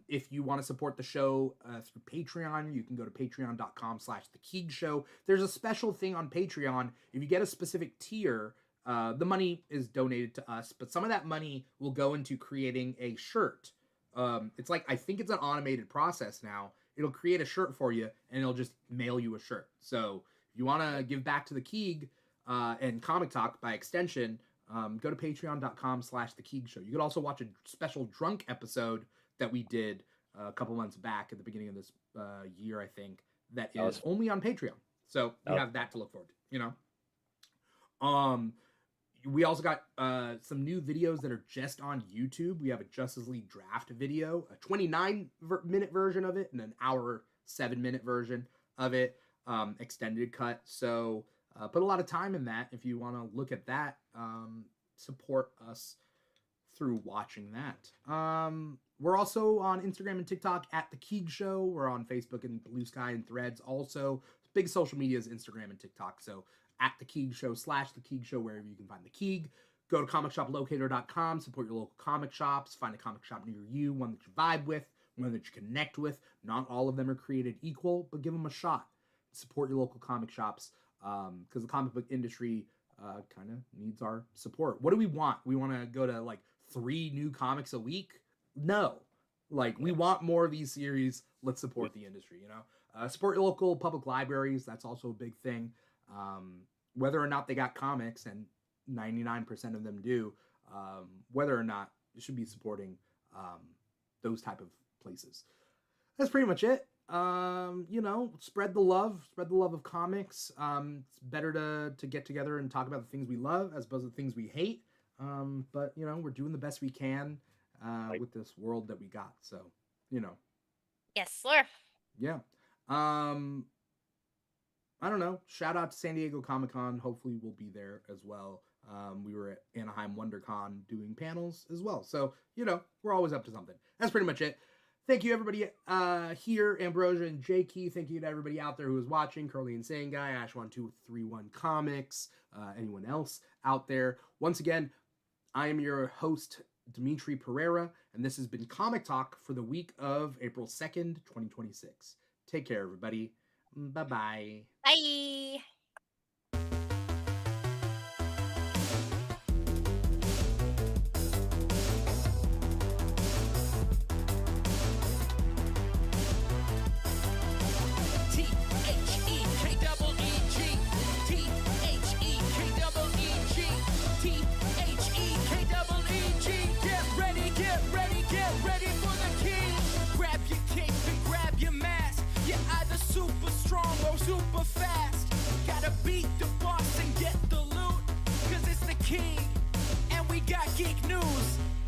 If you want to support the show through Patreon, you can go to patreon.com/The Keeg Show. There's a special thing on Patreon. If you get a specific tier, the money is donated to us, but some of that money will go into creating a shirt. It's like, I think it's an automated process now. It'll create a shirt for you, and it'll just mail you a shirt. So if you want to give back to the Keeg and Comic Talk by extension, go to patreon.com/The Keeg Show. You could also watch a special drunk episode that we did a couple months back at the beginning of this year, I think, that is only on Patreon. So you have that to look forward to, We also got some new videos that are just on YouTube. We have a Justice League draft video, a 29-minute version of it, and an hour 7-minute version of it, extended cut. So put a lot of time in that. If you want to look at that, support us through watching that. We're also on Instagram and TikTok at The Keeg Show. We're on Facebook and Blue Sky and Threads also. Big social media is Instagram and TikTok. So at The Keeg Show /The Keeg Show, wherever you can find The Keeg. Go to comicshoplocator.com, support your local comic shops, find a comic shop near you, one that you vibe with, one that you connect with. Not all of them are created equal, but give them a shot. Support your local comic shops, because the comic book industry kind of needs our support. What do we want? We want to go to like 3 new comics a week? No. We want more of these series. Let's support the industry, Support your local public libraries. That's also a big thing. Whether or not they got comics, and 99% of them do, whether or not you should be supporting those type of places. That's pretty much it. Spread the love of comics. It's better to get together and talk about the things we love as opposed to the things we hate. But we're doing the best we can with this world that we got. So, Yes, sir. Yeah. I don't know. Shout out to San Diego Comic-Con. Hopefully we'll be there as well. We were at Anaheim WonderCon doing panels as well. So, we're always up to something. That's pretty much it. Thank you, everybody here, Ambrosia and Jakey. Thank you to everybody out there who is watching. Curly Insane Guy, Ash1231 Comics, anyone else out there. Once again, I am your host, Dimithri Perera, and this has been Comic Talk for the week of April 2nd, 2026. Take care, everybody. Bye-bye. Bye. Super